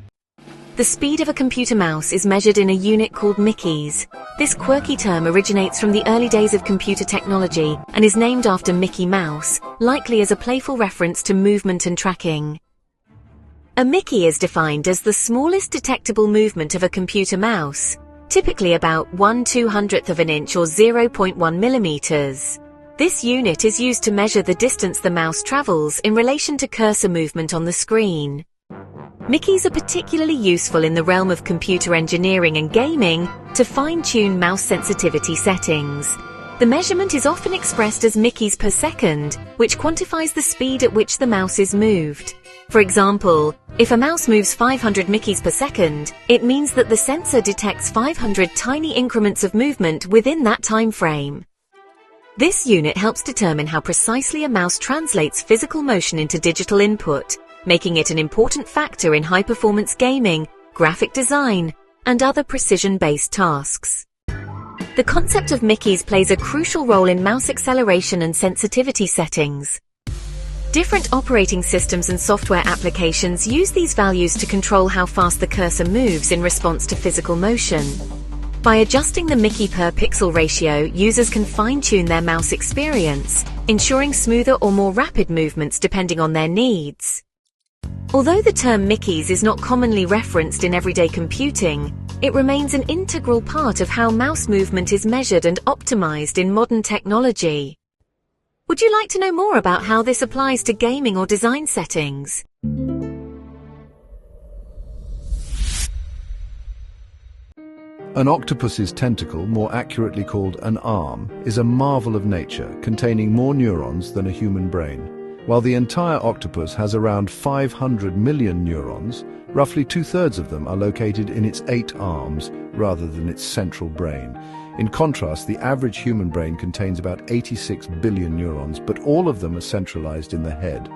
The speed of a computer mouse is measured in a unit called Mickeys. This quirky term originates from the early days of computer technology and is named after Mickey Mouse, likely as a playful reference to movement and tracking. A Mickey is defined as the smallest detectable movement of a computer mouse, typically about 1/200th of an inch or 0.1 millimeters. This unit is used to measure the distance the mouse travels in relation to cursor movement on the screen. Mickeys are particularly useful in the realm of computer engineering and gaming to fine-tune mouse sensitivity settings. The measurement is often expressed as Mickeys per second, which quantifies the speed at which the mouse is moved. For example, if a mouse moves 500 Mickeys per second, it means that the sensor detects 500 tiny increments of movement within that time frame. This unit helps determine how precisely a mouse translates physical motion into digital input, making it an important factor in high-performance gaming, graphic design, and other precision-based tasks. The concept of Mickeys plays a crucial role in mouse acceleration and sensitivity settings. Different operating systems and software applications use these values to control how fast the cursor moves in response to physical motion. By adjusting the Mickey per pixel ratio, users can fine-tune their mouse experience, ensuring smoother or more rapid movements depending on their needs. Although the term Mickeys is not commonly referenced in everyday computing, it remains an integral part of how mouse movement is measured and optimized in modern technology. Would you like to know more about how this applies to gaming or design settings? An octopus's tentacle, more accurately called an arm, is a marvel of nature, containing more neurons than a human brain. While the entire octopus has around 500 million neurons, roughly 2/3 of them are located in its 8 arms rather than its central brain. In contrast, the average human brain contains about 86 billion neurons, but all of them are centralized in the head.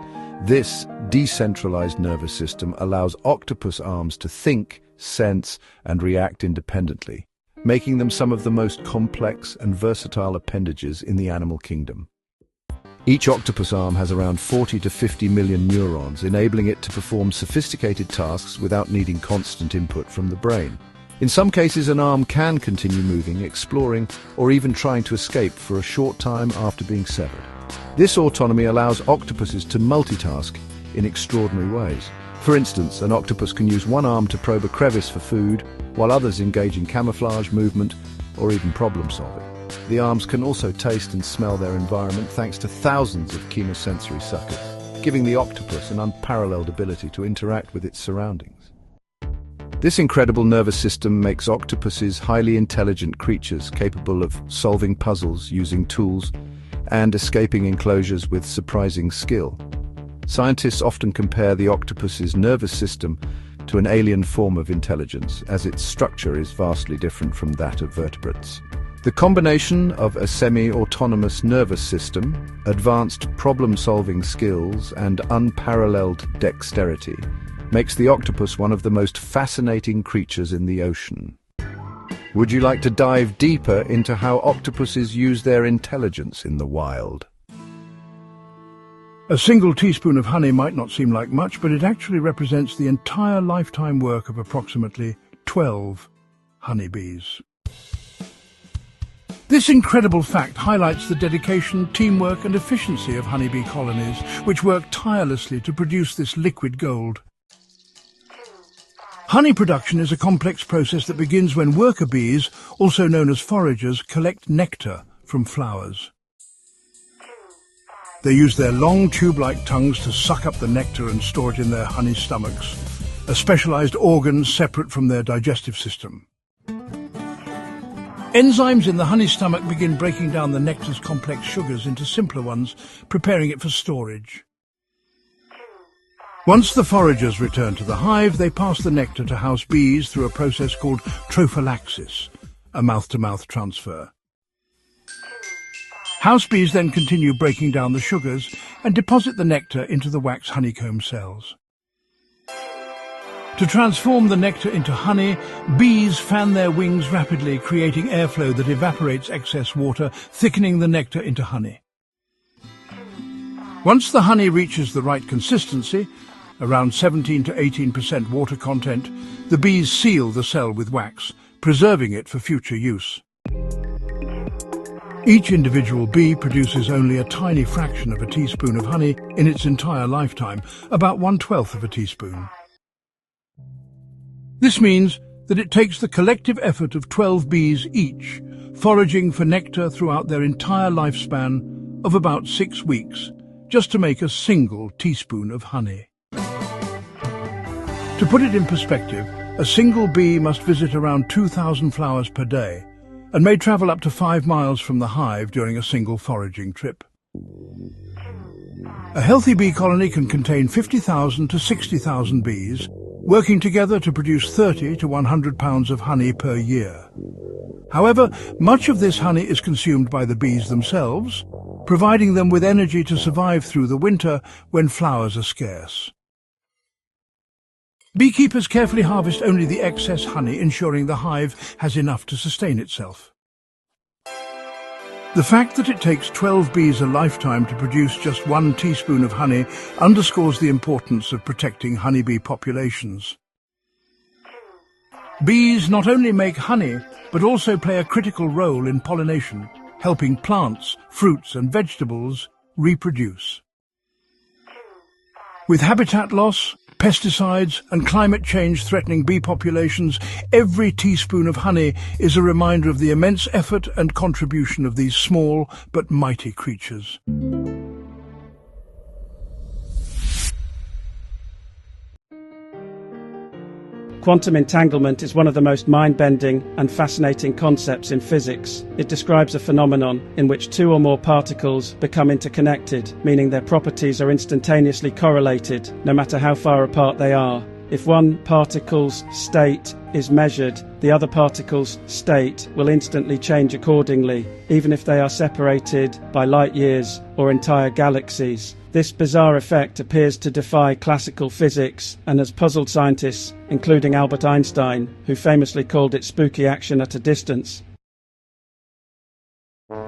This decentralized nervous system allows octopus arms to think, sense, and react independently, making them some of the most complex and versatile appendages in the animal kingdom. Each octopus arm has around 40 to 50 million neurons, enabling it to perform sophisticated tasks without needing constant input from the brain. In some cases, an arm can continue moving, exploring, or even trying to escape for a short time after being severed. This autonomy allows octopuses to multitask in extraordinary ways. For instance, an octopus can use one arm to probe a crevice for food, while others engage in camouflage, movement, or even problem-solving. The arms can also taste and smell their environment thanks to thousands of chemosensory suckers, giving the octopus an unparalleled ability to interact with its surroundings. This incredible nervous system makes octopuses highly intelligent creatures capable of solving puzzles, using tools, and escaping enclosures with surprising skill. Scientists often compare the octopus's nervous system to an alien form of intelligence, as its structure is vastly different from that of vertebrates. The combination of a semi-autonomous nervous system, advanced problem-solving skills, and unparalleled dexterity makes the octopus one of the most fascinating creatures in the ocean. Would you like to dive deeper into how octopuses use their intelligence in the wild? A single teaspoon of honey might not seem like much, but it actually represents the entire lifetime work of approximately 12 honeybees. This incredible fact highlights the dedication, teamwork and efficiency of honeybee colonies, which work tirelessly to produce this liquid gold. Honey production is a complex process that begins when worker bees, also known as foragers, collect nectar from flowers. They use their long tube-like tongues to suck up the nectar and store it in their honey stomachs, a specialized organ separate from their digestive system. Enzymes in the honey stomach begin breaking down the nectar's complex sugars into simpler ones, preparing it for storage. Once the foragers return to the hive, they pass the nectar to house bees through a process called trophallaxis, a mouth-to-mouth transfer. House bees then continue breaking down the sugars and deposit the nectar into the wax honeycomb cells. To transform the nectar into honey, bees fan their wings rapidly, creating airflow that evaporates excess water, thickening the nectar into honey. Once the honey reaches the right consistency, around 17 to 18% water content, the bees seal the cell with wax, preserving it for future use. Each individual bee produces only a tiny fraction of a teaspoon of honey in its entire lifetime, about 1/12 of a teaspoon. This means that it takes the collective effort of 12 bees each, foraging for nectar throughout their entire lifespan of about 6 weeks, just to make a single teaspoon of honey. To put it in perspective, a single bee must visit around 2,000 flowers per day and may travel up to 5 miles from the hive during a single foraging trip. A healthy bee colony can contain 50,000 to 60,000 bees, working together to produce 30 to 100 pounds of honey per year. However, much of this honey is consumed by the bees themselves, providing them with energy to survive through the winter when flowers are scarce. Beekeepers carefully harvest only the excess honey, ensuring the hive has enough to sustain itself. The fact that it takes 12 bees a lifetime to produce just 1 teaspoon of honey underscores the importance of protecting honeybee populations. Bees not only make honey, but also play a critical role in pollination, helping plants, fruits and vegetables reproduce. With habitat loss, pesticides and climate change threatening bee populations, every teaspoon of honey is a reminder of the immense effort and contribution of these small but mighty creatures. Quantum entanglement is one of the most mind-bending and fascinating concepts in physics. It describes a phenomenon in which 2 or more particles become interconnected, meaning their properties are instantaneously correlated, no matter how far apart they are. If one particle's state is measured, the other particle's state will instantly change accordingly, even if they are separated by light years or entire galaxies. This bizarre effect appears to defy classical physics and has puzzled scientists, including Albert Einstein, who famously called it spooky action at a distance.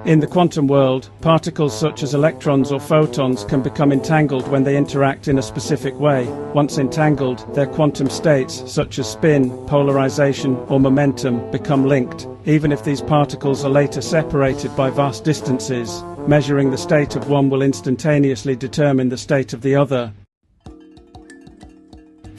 In the quantum world, particles such as electrons or photons can become entangled when they interact in a specific way. Once entangled, their quantum states, such as spin, polarization, or momentum, become linked, even if these particles are later separated by vast distances. Measuring the state of one will instantaneously determine the state of the other.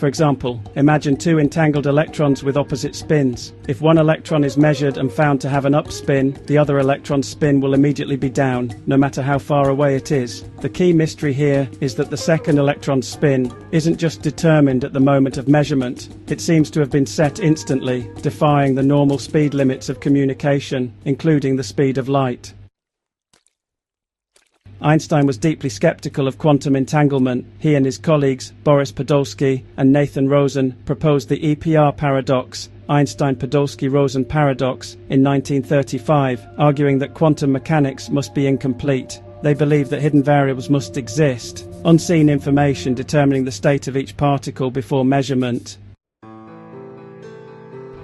For example, imagine two entangled electrons with opposite spins. If one electron is measured and found to have an up spin, the other electron's spin will immediately be down, no matter how far away it is. The key mystery here is that the second electron's spin isn't just determined at the moment of measurement. It seems to have been set instantly, defying the normal speed limits of communication, including the speed of light. Einstein was deeply skeptical of quantum entanglement. He and his colleagues, Boris Podolsky and Nathan Rosen, proposed the EPR paradox, Einstein-Podolsky-Rosen paradox, in 1935, arguing that quantum mechanics must be incomplete. They believed that hidden variables must exist, unseen information determining the state of each particle before measurement.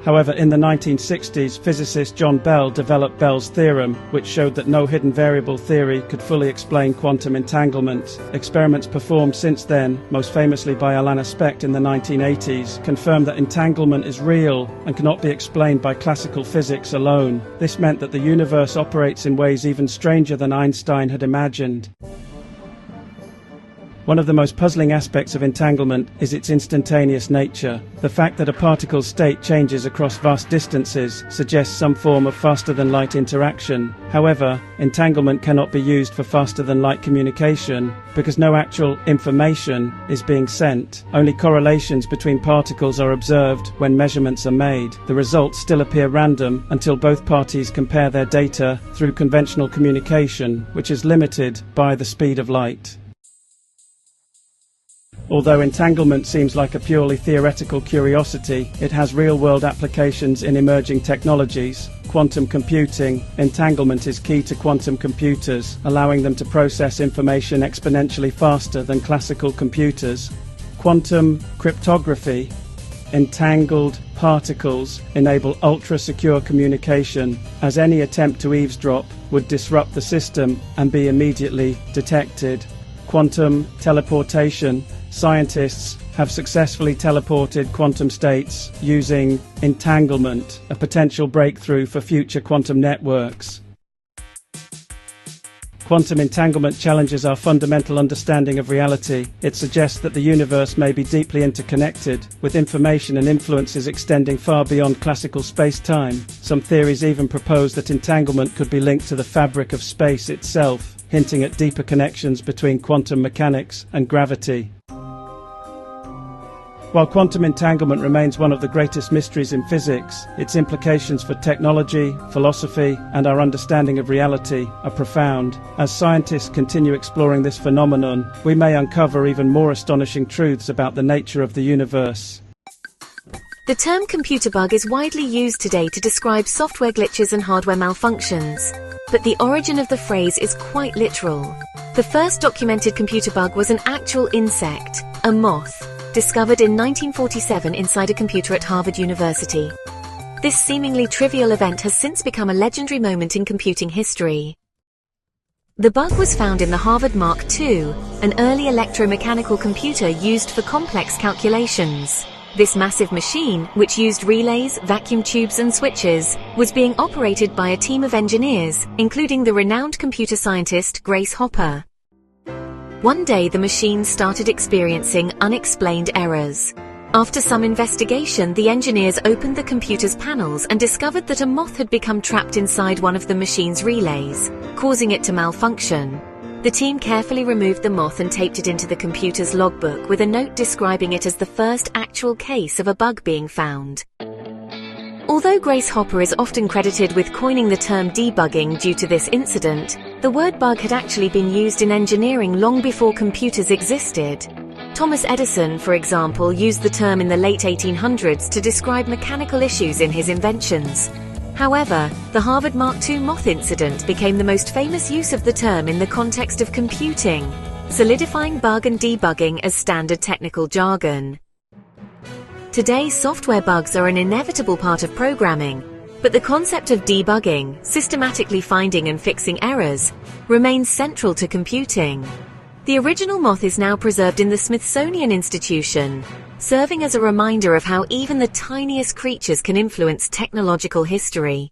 However, in the 1960s, physicist John Bell developed Bell's theorem, which showed that no hidden variable theory could fully explain quantum entanglement. Experiments performed since then, most famously by Alana Specht in the 1980s, confirmed that entanglement is real and cannot be explained by classical physics alone. This meant that the universe operates in ways even stranger than Einstein had imagined. One of the most puzzling aspects of entanglement is its instantaneous nature. The fact that a particle's state changes across vast distances suggests some form of faster-than-light interaction. However, entanglement cannot be used for faster-than-light communication because no actual information is being sent. Only correlations between particles are observed when measurements are made. The results still appear random until both parties compare their data through conventional communication, which is limited by the speed of light. Although entanglement seems like a purely theoretical curiosity, it has real-world applications in emerging technologies. Quantum computing. Entanglement is key to quantum computers, allowing them to process information exponentially faster than classical computers. Quantum cryptography. Entangled particles enable ultra-secure communication, as any attempt to eavesdrop would disrupt the system and be immediately detected. Quantum teleportation. Scientists have successfully teleported quantum states using entanglement, a potential breakthrough for future quantum networks. Quantum entanglement challenges our fundamental understanding of reality. It suggests that the universe may be deeply interconnected, with information and influences extending far beyond classical space-time. Some theories even propose that entanglement could be linked to the fabric of space itself, hinting at deeper connections between quantum mechanics and gravity. While quantum entanglement remains one of the greatest mysteries in physics, its implications for technology, philosophy, and our understanding of reality are profound. As scientists continue exploring this phenomenon, we may uncover even more astonishing truths about the nature of the universe. The term computer bug is widely used today to describe software glitches and hardware malfunctions. But the origin of the phrase is quite literal. The first documented computer bug was an actual insect, a moth, discovered in 1947 inside a computer at Harvard University. This seemingly trivial event has since become a legendary moment in computing history. The bug was found in the Harvard Mark II, an early electromechanical computer used for complex calculations. This massive machine, which used relays, vacuum tubes and switches, was being operated by a team of engineers, including the renowned computer scientist Grace Hopper. One day the machine started experiencing unexplained errors. After some investigation, the engineers opened the computer's panels and discovered that a moth had become trapped inside one of the machine's relays, causing it to malfunction. The team carefully removed the moth and taped it into the computer's logbook with a note describing it as the first actual case of a bug being found. Although Grace Hopper is often credited with coining the term debugging due to this incident, the word bug had actually been used in engineering long before computers existed. Thomas Edison, for example, used the term in the late 1800s to describe mechanical issues in his inventions. However, the Harvard Mark II moth incident became the most famous use of the term in the context of computing, solidifying bug and debugging as standard technical jargon. Today, software bugs are an inevitable part of programming, but the concept of debugging, systematically finding and fixing errors, remains central to computing. The original moth is now preserved in the Smithsonian Institution, serving as a reminder of how even the tiniest creatures can influence technological history.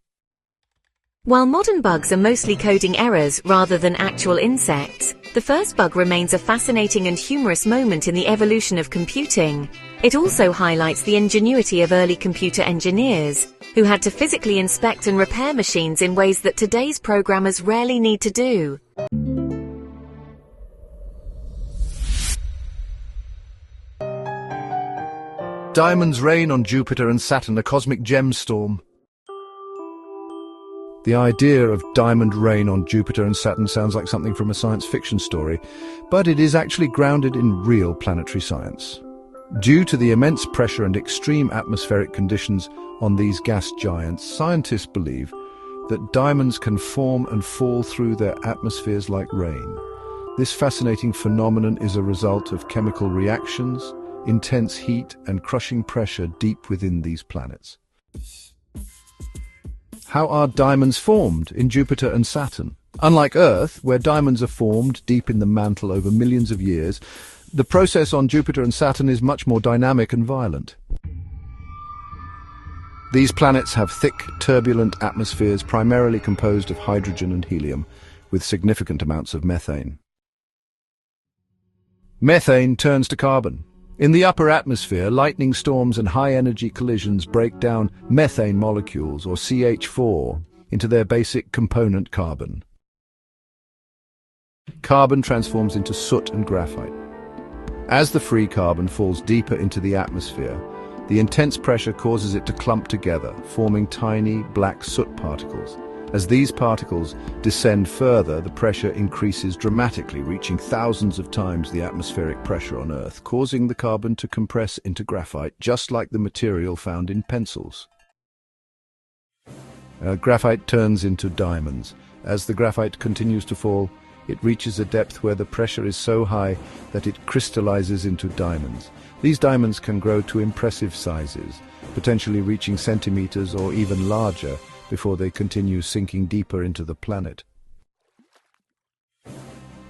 While modern bugs are mostly coding errors rather than actual insects, the first bug remains a fascinating and humorous moment in the evolution of computing. It also highlights the ingenuity of early computer engineers, who had to physically inspect and repair machines in ways that today's programmers rarely need to do. Diamonds rain on Jupiter and Saturn, a cosmic gemstorm. The idea of diamond rain on Jupiter and Saturn sounds like something from a science fiction story, but it is actually grounded in real planetary science. Due to the immense pressure and extreme atmospheric conditions on these gas giants, scientists believe that diamonds can form and fall through their atmospheres like rain. This fascinating phenomenon is a result of chemical reactions, intense heat and crushing pressure deep within these planets. How are diamonds formed in Jupiter and Saturn? Unlike Earth, where diamonds are formed deep in the mantle over millions of years, the process on Jupiter and Saturn is much more dynamic and violent. These planets have thick, turbulent atmospheres primarily composed of hydrogen and helium, with significant amounts of methane. Methane turns to carbon. In the upper atmosphere, lightning storms and high-energy collisions break down methane molecules, or CH4, into their basic component carbon. Carbon transforms into soot and graphite. As the free carbon falls deeper into the atmosphere, the intense pressure causes it to clump together, forming tiny, black soot particles. As these particles descend further, the pressure increases dramatically, reaching thousands of times the atmospheric pressure on Earth, causing the carbon to compress into graphite, just like the material found in pencils. Graphite turns into diamonds. As the graphite continues to fall, it reaches a depth where the pressure is so high that it crystallizes into diamonds. These diamonds can grow to impressive sizes, potentially reaching centimeters or even larger, before they continue sinking deeper into the planet.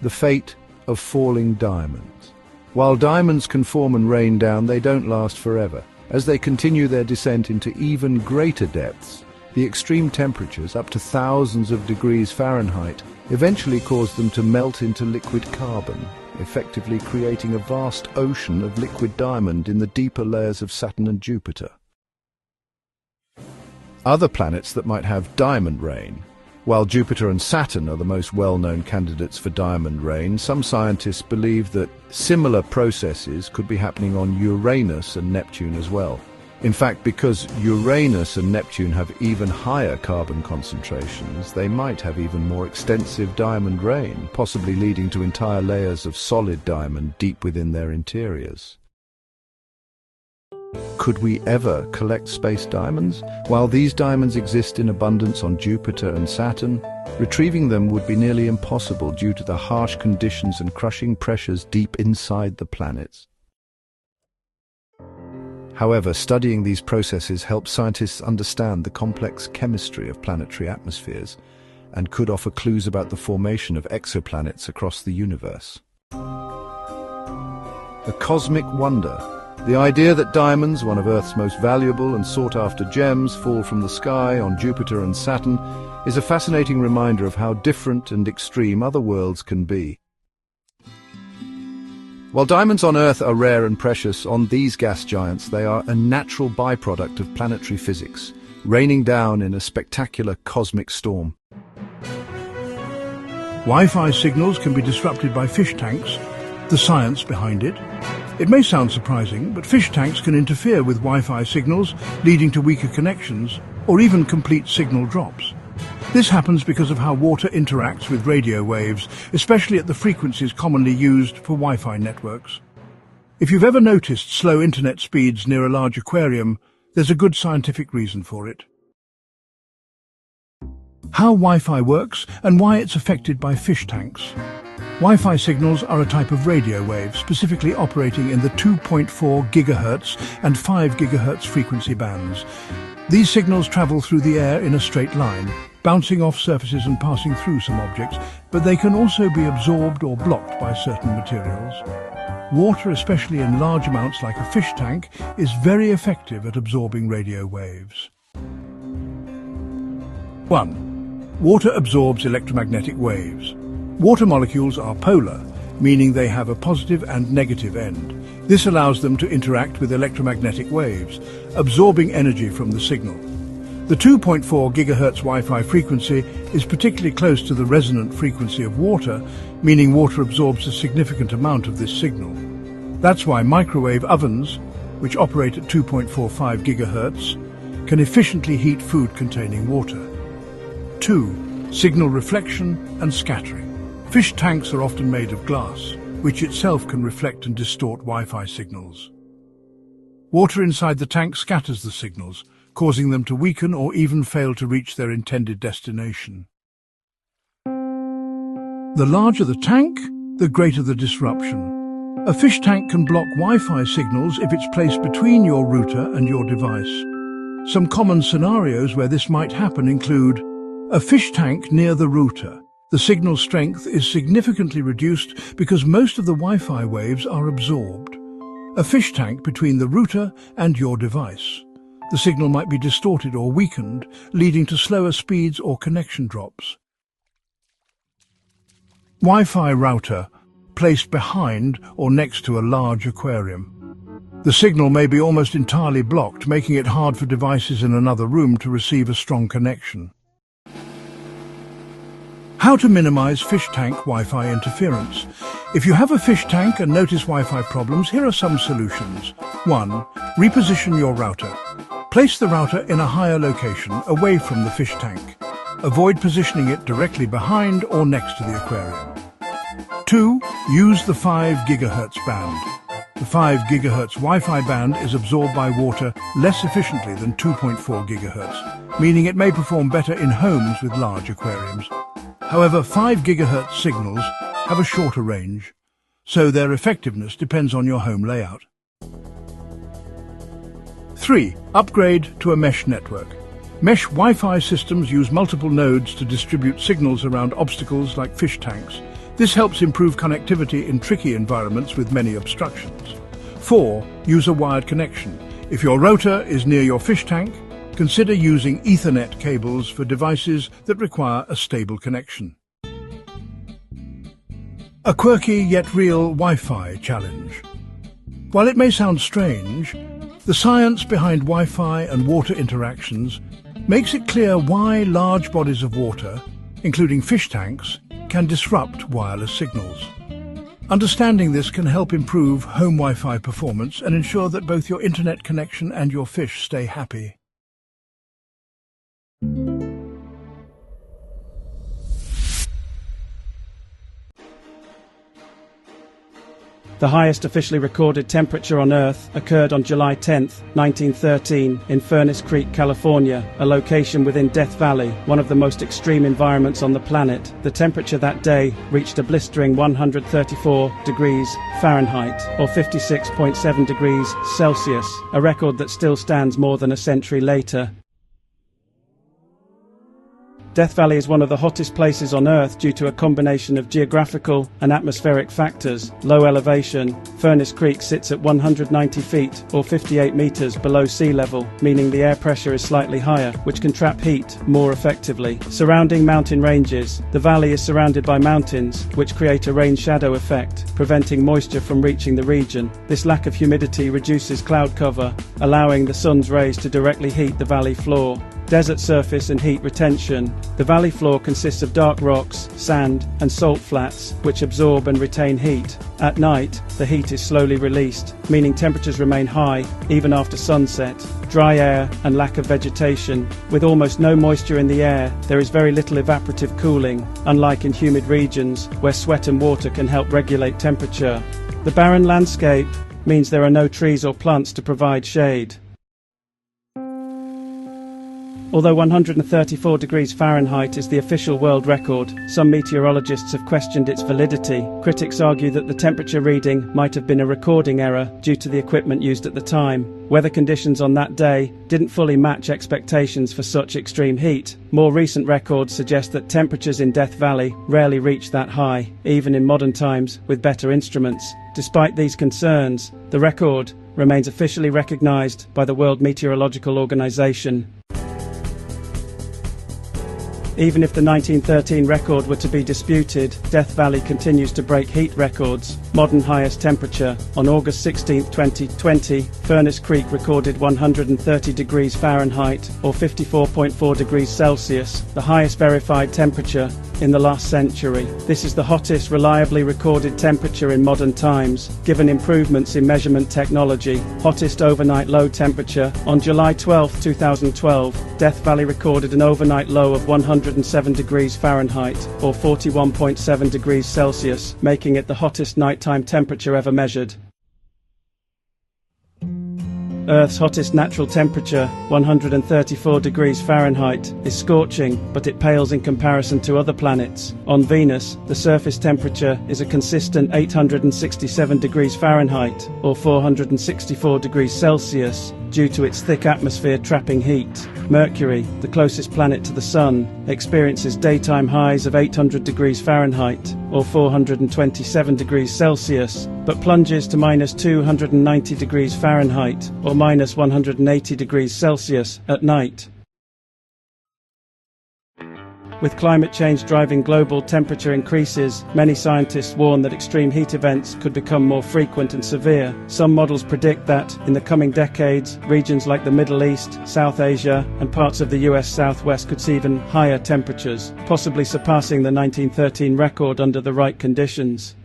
The fate of falling diamonds. While diamonds can form and rain down, they don't last forever. As they continue their descent into even greater depths, the extreme temperatures, up to thousands of degrees Fahrenheit, eventually cause them to melt into liquid carbon, effectively creating a vast ocean of liquid diamond in the deeper layers of Saturn and Jupiter. Other planets that might have diamond rain. While Jupiter and Saturn are the most well-known candidates for diamond rain, some scientists believe that similar processes could be happening on Uranus and Neptune as well. In fact, because Uranus and Neptune have even higher carbon concentrations, they might have even more extensive diamond rain, possibly leading to entire layers of solid diamond deep within their interiors. Could we ever collect space diamonds? While these diamonds exist in abundance on Jupiter and Saturn, retrieving them would be nearly impossible due to the harsh conditions and crushing pressures deep inside the planets. However, studying these processes helps scientists understand the complex chemistry of planetary atmospheres and could offer clues about the formation of exoplanets across the universe. A cosmic wonder. The idea that diamonds, one of Earth's most valuable and sought-after gems, fall from the sky on Jupiter and Saturn is a fascinating reminder of how different and extreme other worlds can be. While diamonds on Earth are rare and precious, on these gas giants they are a natural byproduct of planetary physics, raining down in a spectacular cosmic storm. Wi-Fi signals can be disrupted by fish tanks. The science behind it. It may sound surprising, but fish tanks can interfere with Wi-Fi signals, leading to weaker connections, or even complete signal drops. This happens because of how water interacts with radio waves, especially at the frequencies commonly used for Wi-Fi networks. If you've ever noticed slow internet speeds near a large aquarium, there's a good scientific reason for it. How Wi-Fi works and why it's affected by fish tanks. Wi-Fi signals are a type of radio wave specifically operating in the 2.4 GHz and 5 GHz frequency bands. These signals travel through the air in a straight line, bouncing off surfaces and passing through some objects, but they can also be absorbed or blocked by certain materials. Water, especially in large amounts like a fish tank, is very effective at absorbing radio waves. 1. Water absorbs electromagnetic waves. Water molecules are polar, meaning they have a positive and negative end. This allows them to interact with electromagnetic waves, absorbing energy from the signal. The 2.4 GHz Wi-Fi frequency is particularly close to the resonant frequency of water, meaning water absorbs a significant amount of this signal. That's why microwave ovens, which operate at 2.45 GHz, can efficiently heat food containing water. 2. Signal reflection and scattering. Fish tanks are often made of glass, which itself can reflect and distort Wi-Fi signals. Water inside the tank scatters the signals, causing them to weaken or even fail to reach their intended destination. The larger the tank, the greater the disruption. A fish tank can block Wi-Fi signals if it's placed between your router and your device. Some common scenarios where this might happen include a fish tank near the router. The signal strength is significantly reduced because most of the Wi-Fi waves are absorbed. A fish tank between the router and your device. The signal might be distorted or weakened, leading to slower speeds or connection drops. Wi-Fi router placed behind or next to a large aquarium. The signal may be almost entirely blocked, making it hard for devices in another room to receive a strong connection. How to minimize fish tank Wi-Fi interference. If you have a fish tank and notice Wi-Fi problems, here are some solutions. 1. Reposition your router. Place the router in a higher location, away from the fish tank. Avoid positioning it directly behind or next to the aquarium. 2. Use the 5 GHz band. The 5 GHz Wi-Fi band is absorbed by water less efficiently than 2.4 GHz, meaning it may perform better in homes with large aquariums. However, 5 GHz signals have a shorter range, so their effectiveness depends on your home layout. 3. Upgrade to a mesh network. Mesh Wi-Fi systems use multiple nodes to distribute signals around obstacles like fish tanks. This helps improve connectivity in tricky environments with many obstructions. 4. Use a wired connection. If your router is near your fish tank, consider using Ethernet cables for devices that require a stable connection. A quirky yet real Wi-Fi challenge. While it may sound strange, the science behind Wi-Fi and water interactions makes it clear why large bodies of water, including fish tanks, can disrupt wireless signals. Understanding this can help improve home Wi-Fi performance and ensure that both your internet connection and your fish stay happy. The highest officially recorded temperature on Earth occurred on July 10, 1913, in Furnace Creek, California, a location within Death Valley, one of the most extreme environments on the planet. The temperature that day reached a blistering 134 degrees Fahrenheit, or 56.7 degrees Celsius, a record that still stands more than a century later. Death Valley is one of the hottest places on Earth due to a combination of geographical and atmospheric factors. Low elevation, Furnace Creek sits at 190 feet or 58 meters below sea level, meaning the air pressure is slightly higher, which can trap heat more effectively. Surrounding mountain ranges, the valley is surrounded by mountains, which create a rain shadow effect, preventing moisture from reaching the region. This lack of humidity reduces cloud cover, allowing the sun's rays to directly heat the valley floor. Desert surface and heat retention. The valley floor consists of dark rocks, sand, and salt flats, which absorb and retain heat. At night, the heat is slowly released, meaning temperatures remain high even after sunset. Dry air and lack of vegetation. With almost no moisture in the air, there is very little evaporative cooling, unlike in humid regions where sweat and water can help regulate temperature. The barren landscape means there are no trees or plants to provide shade. Although 134 degrees Fahrenheit is the official world record, some meteorologists have questioned its validity. Critics argue that the temperature reading might have been a recording error due to the equipment used at the time. Weather conditions on that day didn't fully match expectations for such extreme heat. More recent records suggest that temperatures in Death Valley rarely reach that high, even in modern times with better instruments. Despite these concerns, the record remains officially recognized by the World Meteorological Organization. Even if the 1913 record were to be disputed, Death Valley continues to break heat records. Modern highest temperature. On August 16, 2020, Furnace Creek recorded 130 degrees Fahrenheit or 54.4 degrees Celsius, the highest verified temperature in the last century. This is the hottest reliably recorded temperature in modern times, given improvements in measurement technology. Hottest overnight low temperature. On July 12, 2012, Death Valley recorded an overnight low of 107 degrees Fahrenheit or 41.7 degrees Celsius, making it the hottest nighttime temperature ever measured. Earth's hottest natural temperature, 134 degrees Fahrenheit, is scorching, but it pales in comparison to other planets. On Venus, the surface temperature is a consistent 867 degrees Fahrenheit, or 464 degrees Celsius, due to its thick atmosphere trapping heat. Mercury, the closest planet to the Sun, experiences daytime highs of 800 degrees Fahrenheit, or 427 degrees Celsius, but plunges to minus 290 degrees Fahrenheit, or minus 180 degrees Celsius, at night. With climate change driving global temperature increases, many scientists warn that extreme heat events could become more frequent and severe. Some models predict that, in the coming decades, regions like the Middle East, South Asia, and parts of the US Southwest could see even higher temperatures, possibly surpassing the 1913 record under the right conditions.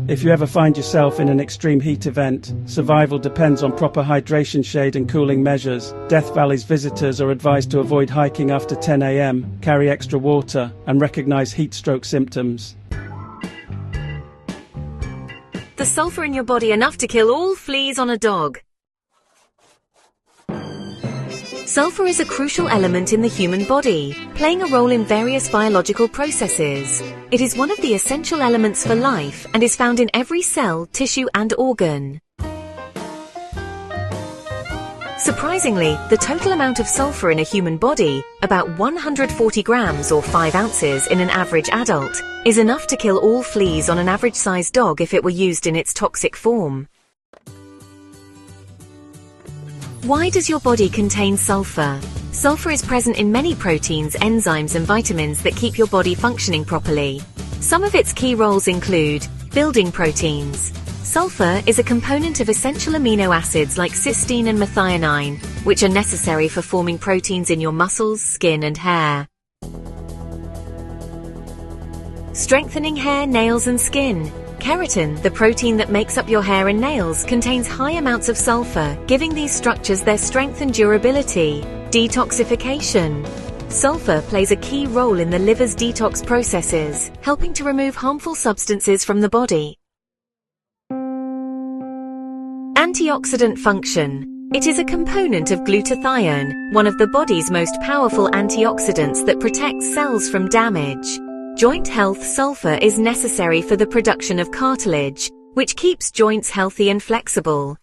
If you ever find yourself in an extreme heat event, survival depends on proper hydration, shade and cooling measures. Death Valley's visitors are advised to avoid hiking after 10 a.m., carry extra water, and recognize heat stroke symptoms. The sulfur in your body enough to kill all fleas on a dog. Sulfur is a crucial element in the human body, playing a role in various biological processes. It is one of the essential elements for life and is found in every cell, tissue and organ. Surprisingly, the total amount of sulfur in a human body, about 140 grams or 5 ounces in an average adult, is enough to kill all fleas on an average-sized dog if it were used in its toxic form. Why does your body contain sulfur? Sulfur is present in many proteins, enzymes and vitamins that keep your body functioning properly. Some of its key roles include building proteins. Sulfur is a component of essential amino acids like cysteine and methionine, which are necessary for forming proteins in your muscles, skin and hair. Strengthening hair, nails and skin. Keratin, the protein that makes up your hair and nails, contains high amounts of sulfur, giving these structures their strength and durability. Detoxification. Sulfur plays a key role in the liver's detox processes, helping to remove harmful substances from the body. Antioxidant function. It is a component of glutathione, one of the body's most powerful antioxidants that protects cells from damage. Joint health. Sulfur is necessary for the production of cartilage, which keeps joints healthy and flexible.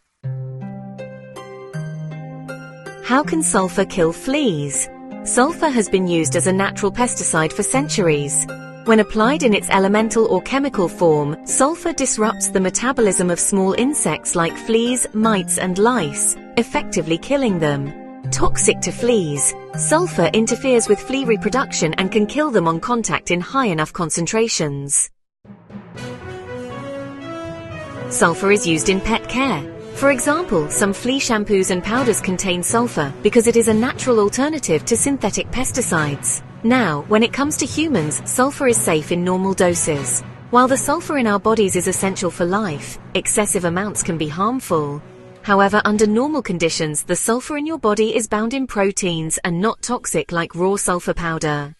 How can sulfur kill fleas? Sulfur has been used as a natural pesticide for centuries. When applied in its elemental or chemical form, sulfur disrupts the metabolism of small insects like fleas, mites and lice, effectively killing them. Toxic to fleas. Sulfur interferes with flea reproduction and can kill them on contact in high enough concentrations. Sulfur is used in pet care. For example, some flea shampoos and powders contain sulfur because it is a natural alternative to synthetic pesticides. Now, when it comes to humans, sulfur is safe in normal doses. While the sulfur in our bodies is essential for life, excessive amounts can be harmful. However, under normal conditions, the sulfur in your body is bound in proteins and not toxic like raw sulfur powder.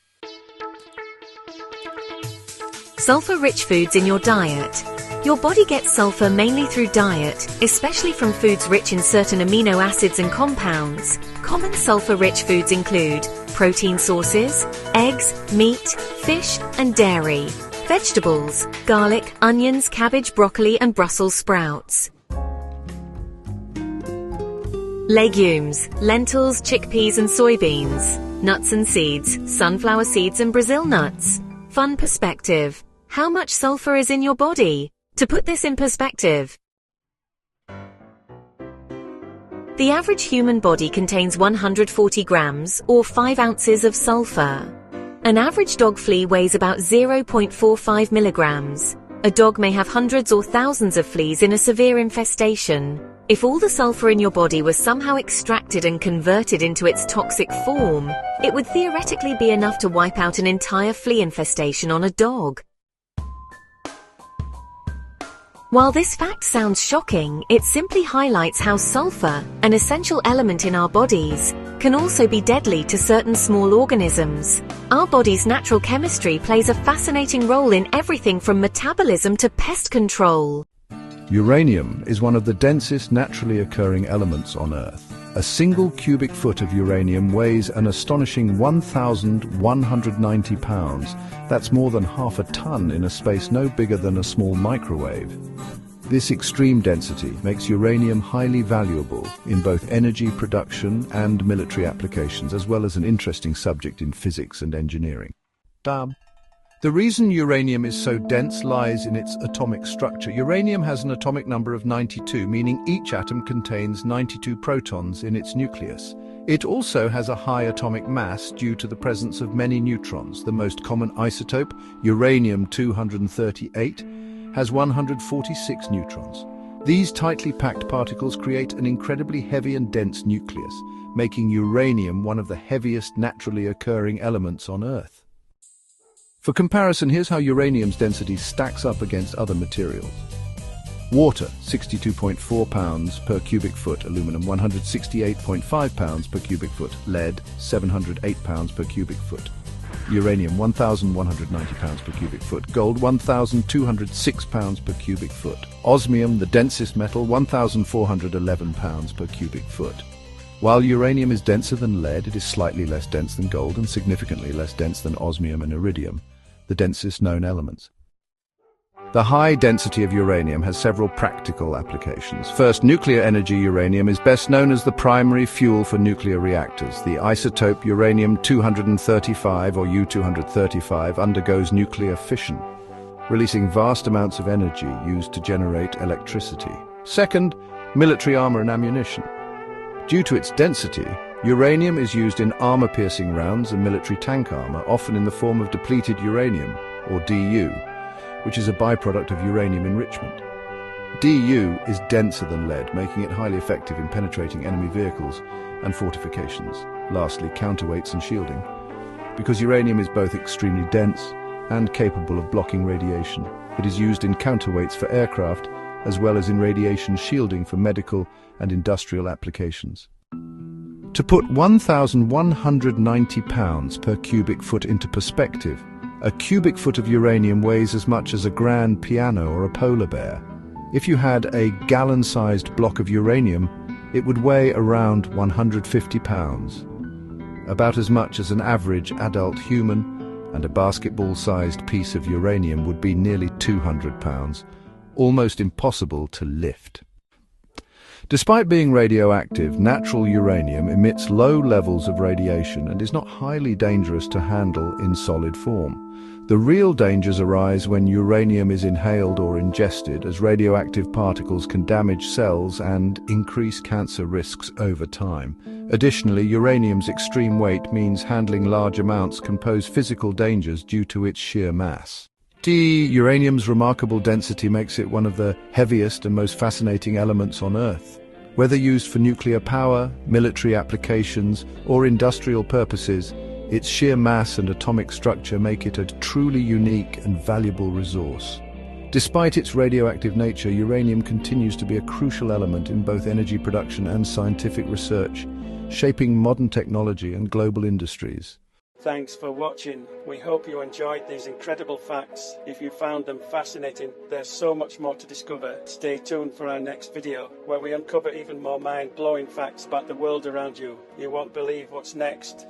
Sulfur-rich foods in your diet. Your body gets sulfur mainly through diet, especially from foods rich in certain amino acids and compounds. Common sulfur-rich foods include protein sources, eggs, meat, fish, and dairy. Vegetables, garlic, onions, cabbage, broccoli, and Brussels sprouts. Legumes, lentils, chickpeas and soybeans. Nuts and seeds, sunflower seeds and Brazil nuts. Fun perspective. How much sulfur is in your body? To put this in perspective, The average human body contains 140 grams, or 5 ounces of sulfur. An average dog flea weighs about 0.45 milligrams. A dog may have hundreds or thousands of fleas in a severe infestation. If all the sulfur in your body was somehow extracted and converted into its toxic form, it would theoretically be enough to wipe out an entire flea infestation on a dog. While this fact sounds shocking, it simply highlights how sulfur, an essential element in our bodies, can also be deadly to certain small organisms. Our body's natural chemistry plays a fascinating role in everything from metabolism to pest control. Uranium is one of the densest naturally occurring elements on Earth. A single cubic foot of uranium weighs an astonishing 1,190 pounds. That's more than half a ton in a space no bigger than a small microwave. This extreme density makes uranium highly valuable in both energy production and military applications, as well as an interesting subject in physics and engineering. The reason uranium is so dense lies in its atomic structure. Uranium has an atomic number of 92, meaning each atom contains 92 protons in its nucleus. It also has a high atomic mass due to the presence of many neutrons. The most common isotope, uranium-238, has 146 neutrons. These tightly packed particles create an incredibly heavy and dense nucleus, making uranium one of the heaviest naturally occurring elements on Earth. For comparison, here's how uranium's density stacks up against other materials. Water, 62.4 pounds per cubic foot. Aluminum, 168.5 pounds per cubic foot. Lead, 708 pounds per cubic foot. Uranium, 1,190 pounds per cubic foot. Gold, 1,206 pounds per cubic foot. Osmium, the densest metal, 1,411 pounds per cubic foot. While uranium is denser than lead, it is slightly less dense than gold and significantly less dense than osmium and iridium, the densest known elements. The high density of uranium has several practical applications. First, nuclear energy uranium is best known as the primary fuel for nuclear reactors. The isotope uranium-235 or U-235 undergoes nuclear fission, releasing vast amounts of energy used to generate electricity. Second, military armor and ammunition. Due to its density, uranium is used in armor-piercing rounds and military tank armor, often in the form of depleted uranium, or DU, which is a byproduct of uranium enrichment. DU is denser than lead, making it highly effective in penetrating enemy vehicles and fortifications. Lastly, counterweights and shielding. Because uranium is both extremely dense and capable of blocking radiation, it is used in counterweights for aircraft, as well as in radiation shielding for medical and industrial applications. To put 1,190 pounds per cubic foot into perspective, a cubic foot of uranium weighs as much as a grand piano or a polar bear. If you had a gallon-sized block of uranium, it would weigh around 150 pounds, about as much as an average adult human, and a basketball-sized piece of uranium would be nearly 200 pounds, almost impossible to lift. Despite being radioactive, natural uranium emits low levels of radiation and is not highly dangerous to handle in solid form. The real dangers arise when uranium is inhaled or ingested, as radioactive particles can damage cells and increase cancer risks over time. Additionally, uranium's extreme weight means handling large amounts can pose physical dangers due to its sheer mass. Uranium's remarkable density makes it one of the heaviest and most fascinating elements on Earth. Whether used for nuclear power, military applications, or industrial purposes, its sheer mass and atomic structure make it a truly unique and valuable resource. Despite its radioactive nature, uranium continues to be a crucial element in both energy production and scientific research, shaping modern technology and global industries. Thanks for watching. We hope you enjoyed these incredible facts. If you found them fascinating, there's so much more to discover. Stay tuned for our next video, where we uncover even more mind-blowing facts about the world around you. You won't believe what's next.